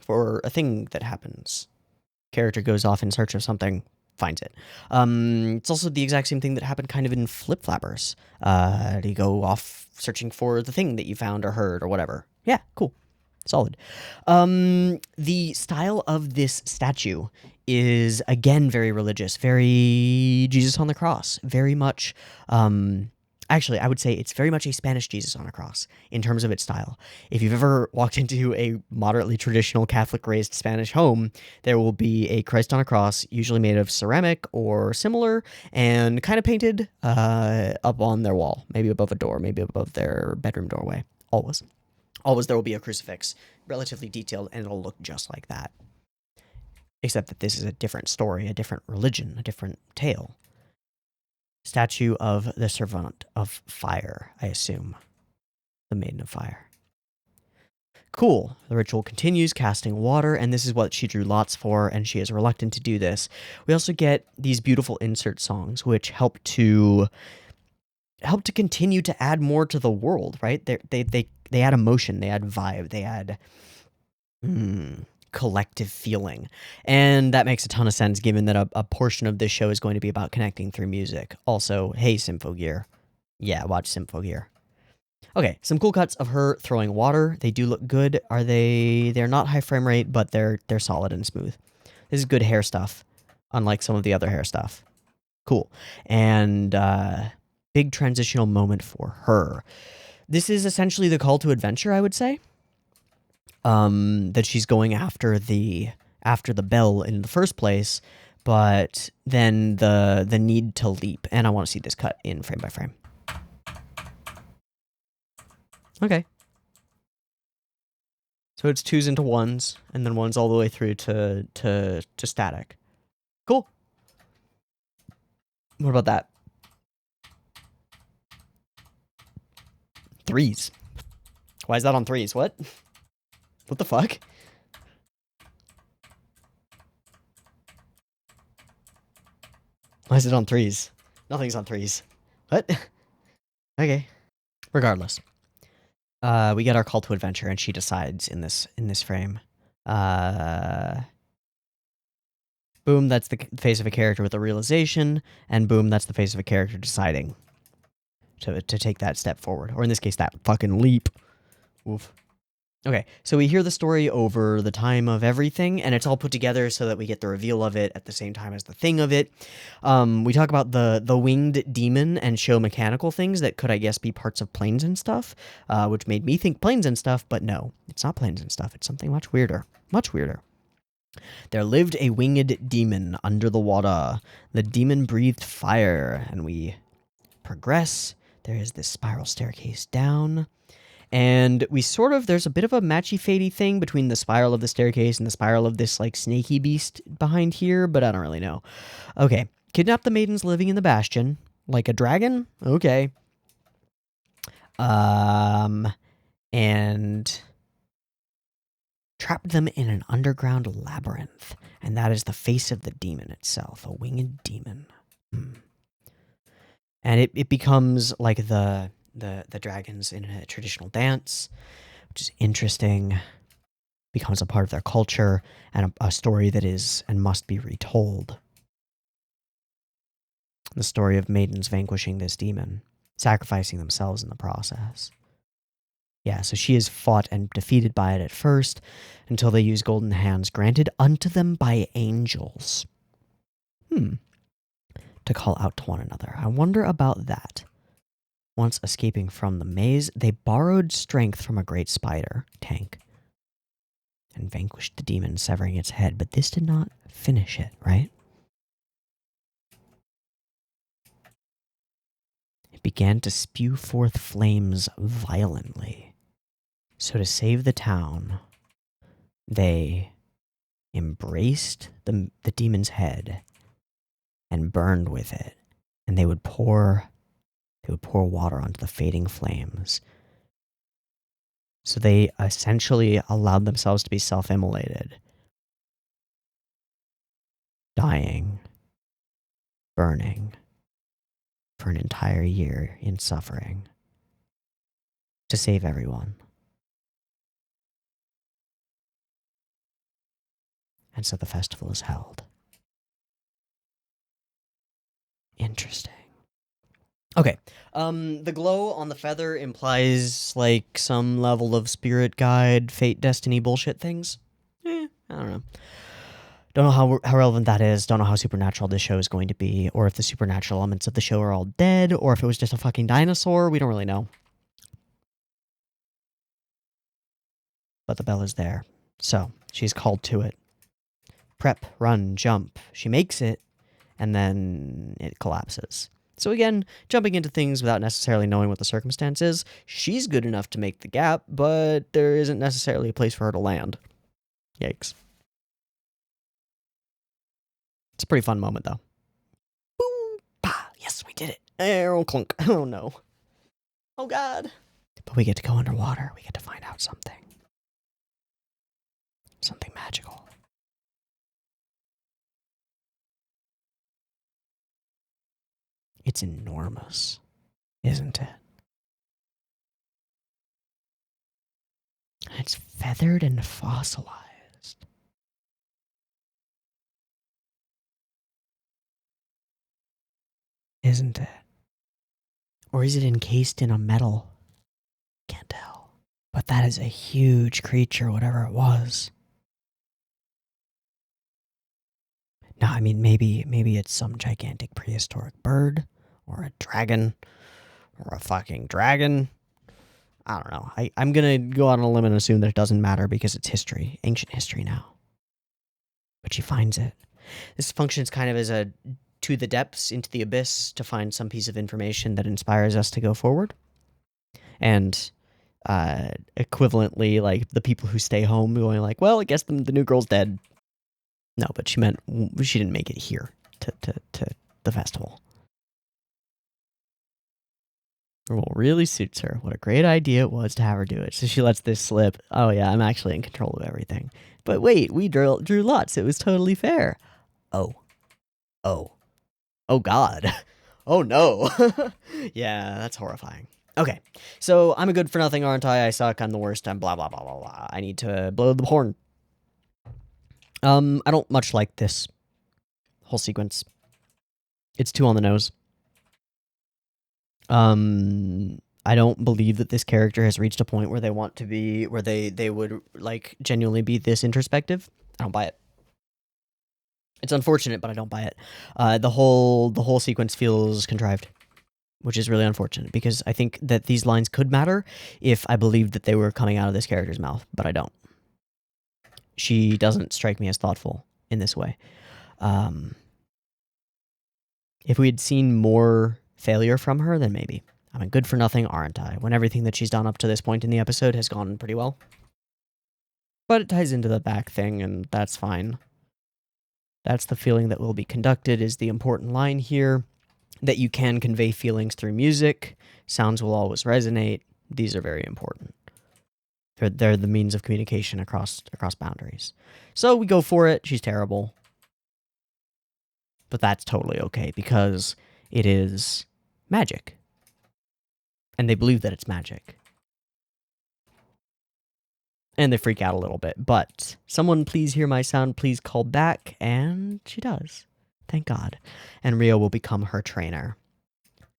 for a thing that happens. Character goes off in search of something, finds it. It's also the exact same thing that happened kind of in Flip Flappers. You go off searching for the thing that you found or heard or whatever. Yeah, cool. Solid. The style of this statue is, again, very religious, very Jesus on the cross, very much, actually, I would say it's very much a Spanish Jesus on a cross in terms of its style. If you've ever walked into a moderately traditional Catholic-raised Spanish home, there will be a Christ on a cross, usually made of ceramic or similar, and kind of painted up on their wall, maybe above a door, maybe above their bedroom doorway, always. Always there will be a crucifix, relatively detailed, and it'll look just like that. Except that this is a different story, a different religion, a different tale. Statue of the Servant of Fire, I assume. The Maiden of Fire. Cool. The ritual continues, casting water, and this is what she drew lots for, and she is reluctant to do this. We also get these beautiful insert songs, which help to continue to add more to the world, right? They add emotion, they add vibe, they add collective feeling. And that makes a ton of sense given that a portion of this show is going to be about connecting through music. Also, hey, Symphogear. Yeah, watch Symphogear. Okay, some cool cuts of her throwing water. They do look good. They're not high frame rate, but they're solid and smooth. This is good hair stuff, unlike some of the other hair stuff. Cool. And big transitional moment for her. This is essentially the call to adventure, I would say. That she's going after the bell in the first place, but then the need to leap. And I want to see this cut in frame by frame. Okay. So it's 2s into 1s, and then 1s all the way through to static. Cool. What about that? 3s. Why is that on 3s? What? What the fuck? Why is it on 3s? Nothing's on 3s. What? Okay. Regardless. We get our call to adventure, and she decides in this frame. Boom, that's the face of a character with a realization, and boom, that's the face of a character deciding to take that step forward. Or in this case, that fucking leap. Oof. Okay, so we hear the story over the time of everything, and it's all put together so that we get the reveal of it at the same time as the thing of it. We talk about the winged demon and show mechanical things that could, I guess, be parts of planes and stuff, which made me think planes and stuff, but no, it's not planes and stuff. It's something much weirder. Much weirder. There lived a winged demon under the water. The demon breathed fire, and we progress. There is this spiral staircase down. And we there's a bit of a matchy-fatey thing between the spiral of the staircase and the spiral of this, like, snaky beast behind here, but I don't really know. Okay. Kidnap the maidens living in the Bastion. Like a dragon? Okay. And trapped them in an underground labyrinth. And that is the face of the demon itself. A winged demon. And it becomes like the dragons in a traditional dance, which is interesting, becomes a part of their culture, and a story that is and must be retold. The story of maidens vanquishing this demon, sacrificing themselves in the process. Yeah, so she is fought and defeated by it at first, until they use golden hands granted unto them by angels. To call out to one another. I wonder about that. Once escaping from the maze, they borrowed strength from a great spider tank. and vanquished the demon, severing its head. But this did not finish it, right? It began to spew forth flames violently. So to save the town, they embraced the demon's head and burned with it. And they would pour water onto the fading flames. So they essentially allowed themselves to be self-immolated, dying, burning for an entire year in suffering to save everyone. And so the festival is held. Interesting. Okay, the glow on the feather implies, like, some level of spirit guide, fate, destiny bullshit things. I don't know. Don't know how relevant that is, don't know how supernatural this show is going to be, or if the supernatural elements of the show are all dead, or if it was just a fucking dinosaur, we don't really know. But the bell is there, so she's called to it. Prep, run, jump. She makes it, and then it collapses. So again, jumping into things without necessarily knowing what the circumstance is, she's good enough to make the gap, but there isn't necessarily a place for her to land. Yikes. It's a pretty fun moment, though. Boom! Bah! Yes, we did it. Arrow clunk. Oh, no. Oh, God. But we get to go underwater. We get to find out something. Something magical. It's enormous, isn't it? It's feathered and fossilized. Isn't it? Or is it encased in a metal? Can't tell. But that is a huge creature, whatever it was. No, I mean, maybe it's some gigantic prehistoric bird, or a dragon, or a fucking dragon. I don't know. I'm gonna go out on a limb and assume that it doesn't matter because it's history, ancient history now. But she finds it. This functions kind of as a to the depths, into the abyss, to find some piece of information that inspires us to go forward. And equivalently, like, the people who stay home going like, well, I guess the new girl's dead. No, but she meant she didn't make it here to the festival. Well, really suits her. What a great idea it was to have her do it. So she lets this slip. Oh yeah, I'm actually in control of everything. But wait, we drew lots. It was totally fair. Oh God. Oh no. Yeah, that's horrifying. Okay, so I'm a good for nothing, aren't I? I suck. I'm the worst. I'm blah blah blah blah blah. I need to blow the horn. I don't much like this whole sequence. It's too on the nose. I don't believe that this character has reached a point where they want to be, where they would, like, genuinely be this introspective. I don't buy it. It's unfortunate, but I don't buy it. The whole sequence feels contrived, which is really unfortunate, because I think that these lines could matter if I believed that they were coming out of this character's mouth, but I don't. She doesn't strike me as thoughtful in this way. If we had seen more failure from her, then maybe. I'm a good for nothing, aren't I? When everything that she's done up to this point in the episode has gone pretty well. But it ties into the back thing, and that's fine. That's the feeling that will be conducted, is the important line here. That you can convey feelings through music. Sounds will always resonate. These are very important. They're the means of communication across boundaries. So we go for it. She's terrible. But that's totally okay, because it is magic. And they believe that it's magic. And they freak out a little bit. But someone please hear my sound, please call back. And she does. Thank God. And Rio will become her trainer.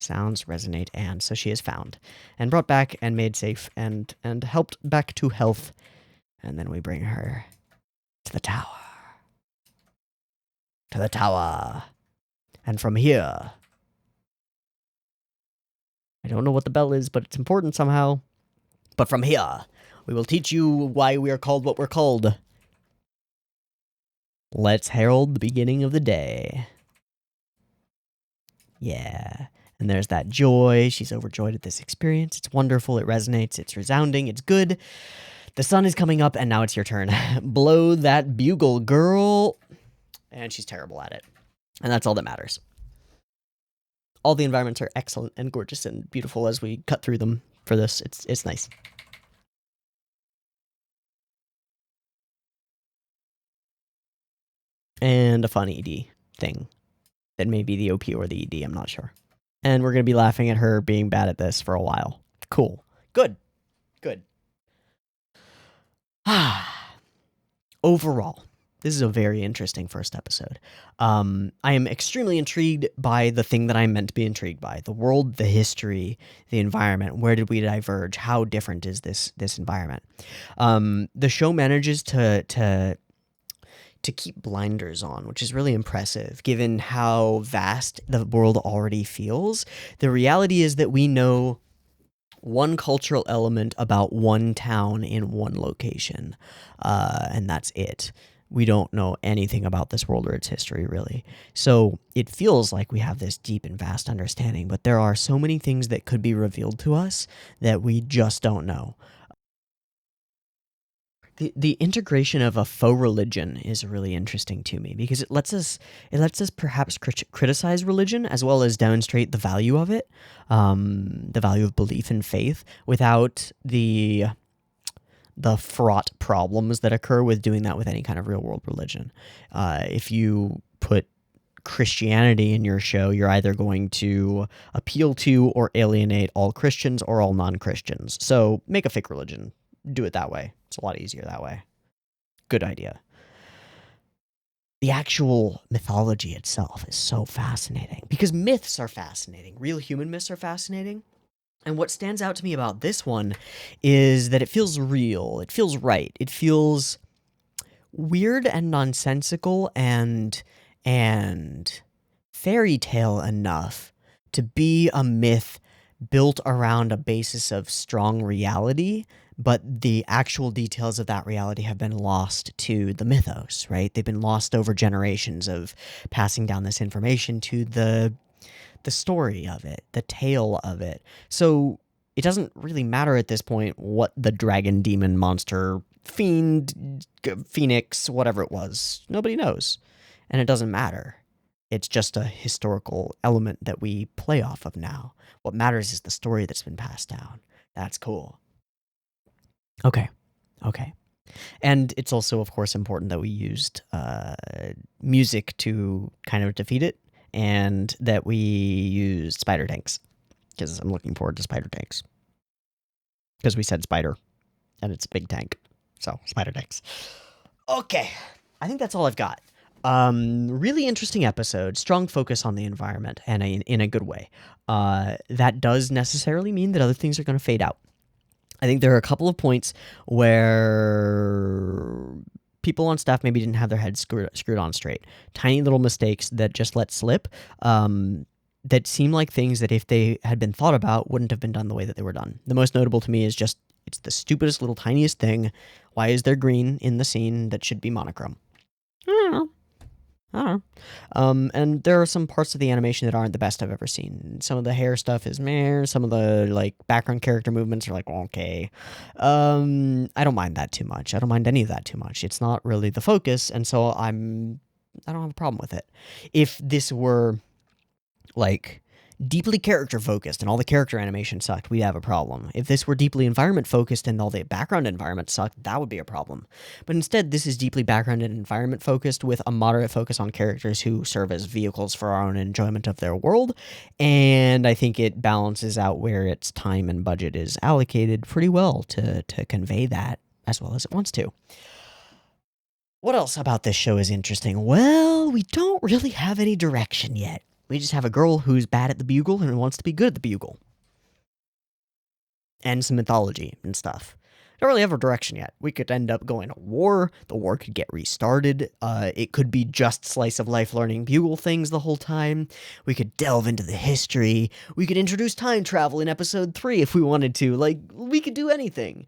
Sounds resonate, and so she is found. And brought back and made safe and helped back to health. And then we bring her to the tower. To the tower. And from here... I don't know what the bell is, but it's important somehow. But from here, we will teach you why we are called what we're called. Let's herald the beginning of the day. Yeah. And there's that joy. She's overjoyed at this experience. It's wonderful. It resonates. It's resounding. It's good. The sun is coming up, and now it's your turn. Blow that bugle, girl. And she's terrible at it. And that's all that matters. All the environments are excellent and gorgeous and beautiful as we cut through them for this. It's nice. And a fun ED thing that may be the OP or the ED, I'm not sure. And we're going to be laughing at her being bad at this for a while. Cool. Good. Overall, this is a very interesting first episode. I am extremely intrigued by the thing that I'm meant to be intrigued by. The world, the history, the environment. Where did we diverge? How different is this environment? The show manages to keep blinders on, which is really impressive, given how vast the world already feels. The reality is that we know one cultural element about one town in one location, and that's it. We don't know anything about this world or its history, really. So it feels like we have this deep and vast understanding, but there are so many things that could be revealed to us that we just don't know. The integration of a faux religion is really interesting to me because it lets us perhaps criticize religion as well as demonstrate the value of it, the value of belief and faith, without the fraught problems that occur with doing that with any kind of real world religion. If you put Christianity in your show, you're either going to appeal to or alienate all Christians or all non-Christians. So make a fake religion. Do it that way. It's a lot easier that way. Good idea. The actual mythology itself is so fascinating because myths are fascinating. Real human myths are fascinating. And what stands out to me about this one is that it feels real. It feels right. It feels weird and nonsensical and fairy tale enough to be a myth built around a basis of strong reality, but the actual details of that reality have been lost to the mythos, right? They've been lost over generations of passing down this information to the story of it, the tale of it. So it doesn't really matter at this point what the dragon, demon, monster, fiend, phoenix, whatever it was. Nobody knows. And it doesn't matter. It's just a historical element that we play off of now. What matters is the story that's been passed down. That's cool. Okay. And it's also, of course, important that we used music to kind of defeat it, and that we used spider tanks, because I'm looking forward to spider tanks. Because we said spider, and it's a big tank. So, spider tanks. Okay. I think that's all I've got. Really interesting episode, strong focus on the environment, and in a good way. That does necessarily mean that other things are going to fade out. I think there are a couple of points where people on staff maybe didn't have their heads screwed on straight. Tiny little mistakes that just let slip, that seem like things that if they had been thought about wouldn't have been done the way that they were done. The most notable to me is just, it's the stupidest little tiniest thing. Why is there green in the scene that should be monochrome? I don't know. And there are some parts of the animation that aren't the best I've ever seen. Some of the hair stuff is meh. Some of the background character movements are okay. I don't mind that too much. I don't mind any of that too much. It's not really the focus, and so I don't have a problem with it. If this were deeply character focused and all the character animation sucked, we'd have a problem. If this were deeply environment focused and all the background environment sucked, that would be a problem. But instead, this is deeply background and environment focused with a moderate focus on characters who serve as vehicles for our own enjoyment of their world. And I think it balances out where its time and budget is allocated pretty well to convey that as well as it wants to. What else about this show is interesting? Well, we don't really have any direction yet. We just have a girl who's bad at the bugle and wants to be good at the bugle. And some mythology and stuff. Don't really have a direction yet. We could end up going to war. The war could get restarted. It could be just slice of life learning bugle things the whole time. We could delve into the history. We could introduce time travel in episode 3 if we wanted to. We could do anything.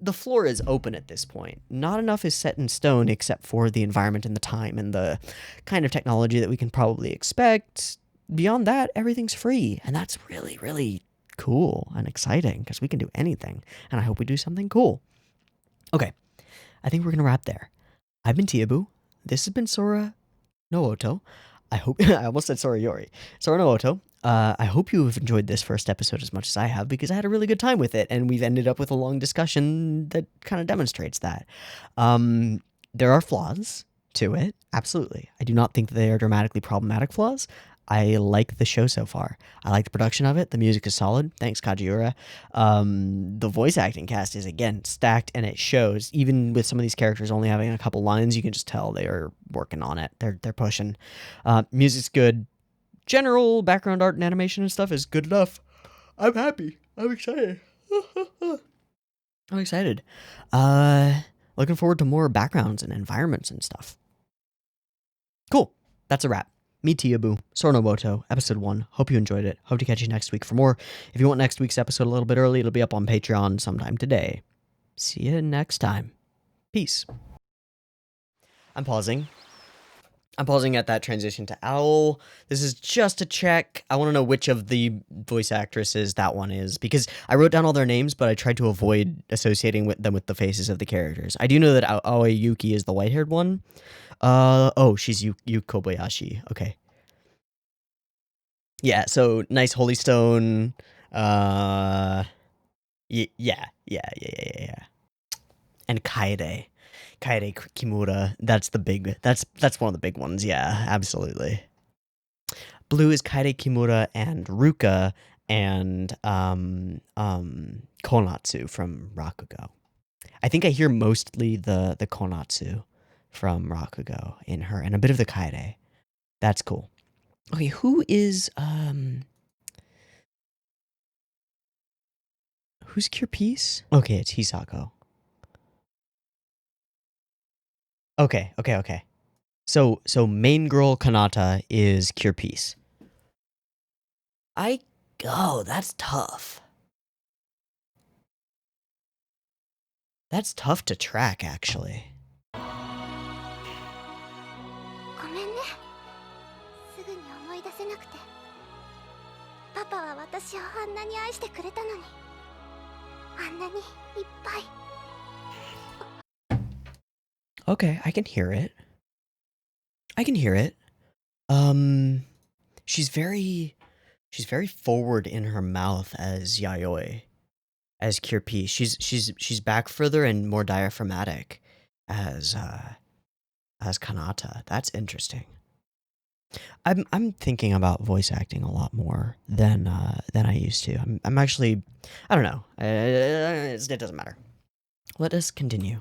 the floor is open at this point. Not enough is set in stone except for the environment and the time and the kind of technology that we can probably expect. Beyond that, everything's free, and that's really, really cool and exciting because we can do anything, and I hope we do something cool. Okay, I think we're going to wrap there. I've been Teeaboo. This has been Sora no Woto. I hope I almost said Sora Yori. Sora no Woto. I hope you have enjoyed this first episode as much as I have because I had a really good time with it, and we've ended up with a long discussion that kind of demonstrates that. There are flaws to it, absolutely. I do not think that they are dramatically problematic flaws. I like the show so far. I like the production of it. The music is solid. Thanks, Kajiura. The voice acting cast is, again, stacked, and it shows. Even with some of these characters only having a couple lines, you can just tell they are working on it. They're pushing. Music's good. General background art and animation and stuff is good enough. I'm happy. I'm excited. I'm excited. Looking forward to more backgrounds and environments and stuff. Cool. That's a wrap. Me, Teeaboo, Sora no Woto, episode 1. Hope you enjoyed it. Hope to catch you next week for more. If you want next week's episode a little bit early, it'll be up on Patreon sometime today. See you next time. Peace. I'm pausing at that transition to Owl. This is just a check. I want to know which of the voice actresses that one is, because I wrote down all their names, but I tried to avoid associating them with the faces of the characters. I do know that Aoi Yuki is the white-haired one. Oh, she's Yu Kobayashi. Okay. Yeah, so nice Holy Stone. Yeah. And Kaede Kimura. That's one of the big ones. Yeah, absolutely. Blue is Kaede Kimura and Ruka and Konatsu from Rakugo. I think I hear mostly the Konatsu from Rakugo in her, and a bit of the Kaede. That's cool. Okay, who's Cure Peace? Okay, it's Hisako. Okay. So main girl Kanata is Cure Peace. That's tough. That's tough to track, actually. Okay, I can hear it. She's very forward in her mouth as Yayoi, as Cure Peace. She's back further and more diaphragmatic as Kanata. That's interesting. I'm thinking about voice acting a lot more than I used to. I'm actually, I don't know. It doesn't matter. Let us continue.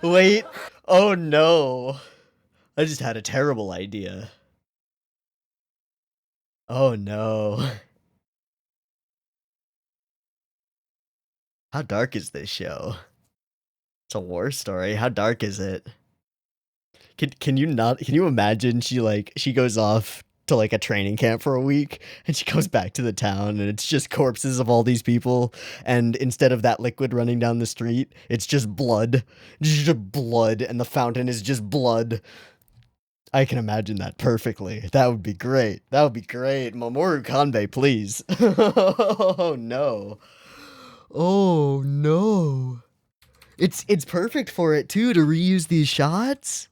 Wait. Oh no. I just had a terrible idea. Oh no. How dark is this show? It's a war story. How dark is it? Can you imagine she goes off to like a training camp for a week and she goes back to the town and it's just corpses of all these people, and instead of that liquid running down the street, it's just blood. Just blood, and the fountain is just blood. I can imagine that perfectly. That would be great. Mamoru Kanbei, please. Oh no. Oh no. It's perfect for it too, to reuse these shots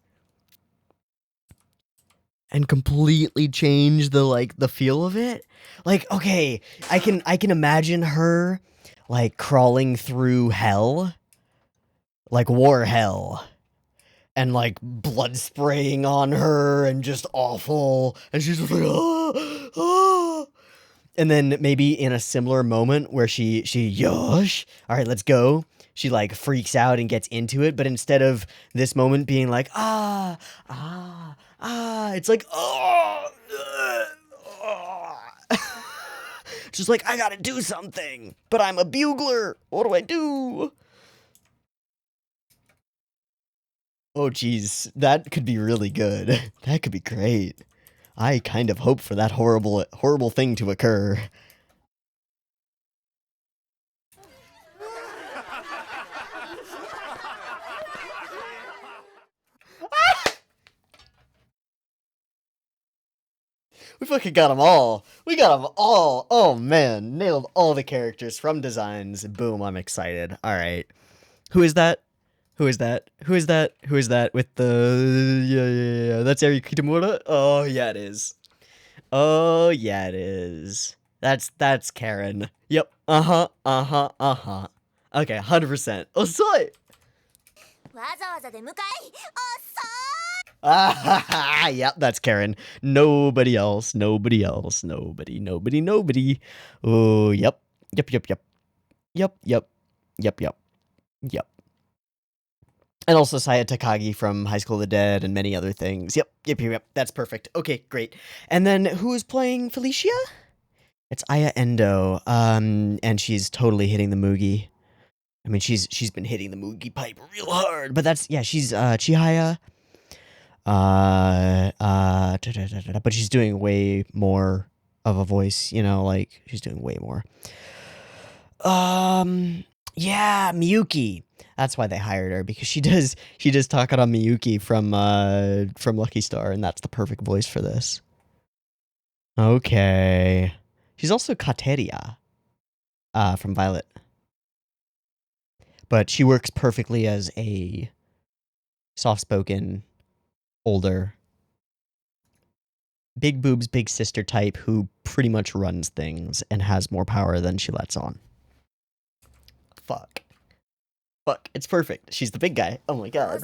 and completely change the feel of it. Like, okay, I can imagine her like crawling through hell, like war hell, and like blood spraying on her and just awful, and she's just like, oh, oh. And then maybe in a similar moment where she yosh, all right, let's go, she like freaks out and gets into it, but instead of this moment being like it's like just like, I gotta do something, but I'm a bugler, what do I do? Oh, geez. That could be really good. That could be great. I kind of hope for that horrible thing to occur. We fucking got them all. We got them all. Oh, man. Nailed all the characters from designs. Boom, I'm excited. All right. Who is that? Who is that? Who is that? Who is that with the... Yeah. That's Eri Kitamura? Oh, yeah, it is. Oh, yeah, it is. That's Karen. Yep. Uh-huh. Okay, 100%. Osoi! Ah, yep, that's Karen. Nobody else. Nobody. Oh, yep. Yep. And also Saya Takagi from High School of the Dead and many other things. Yep. That's perfect. Okay, great. And then who is playing Felicia? It's Aya Endo. And she's totally hitting the Mugi. I mean, she's been hitting the Mugi pipe real hard. But that's, yeah, she's Chihaya. But she's doing way more of a voice, you know, like she's doing way more. Yeah, Miyuki. That's why they hired her, because she does Takara Miyuki from Lucky Star, and that's the perfect voice for this. Okay. She's also Kateria from Violet. But she works perfectly as a soft-spoken, older, big boobs, big sister type who pretty much runs things and has more power than she lets on. Fuck. It's perfect. She's the big guy. Oh my god.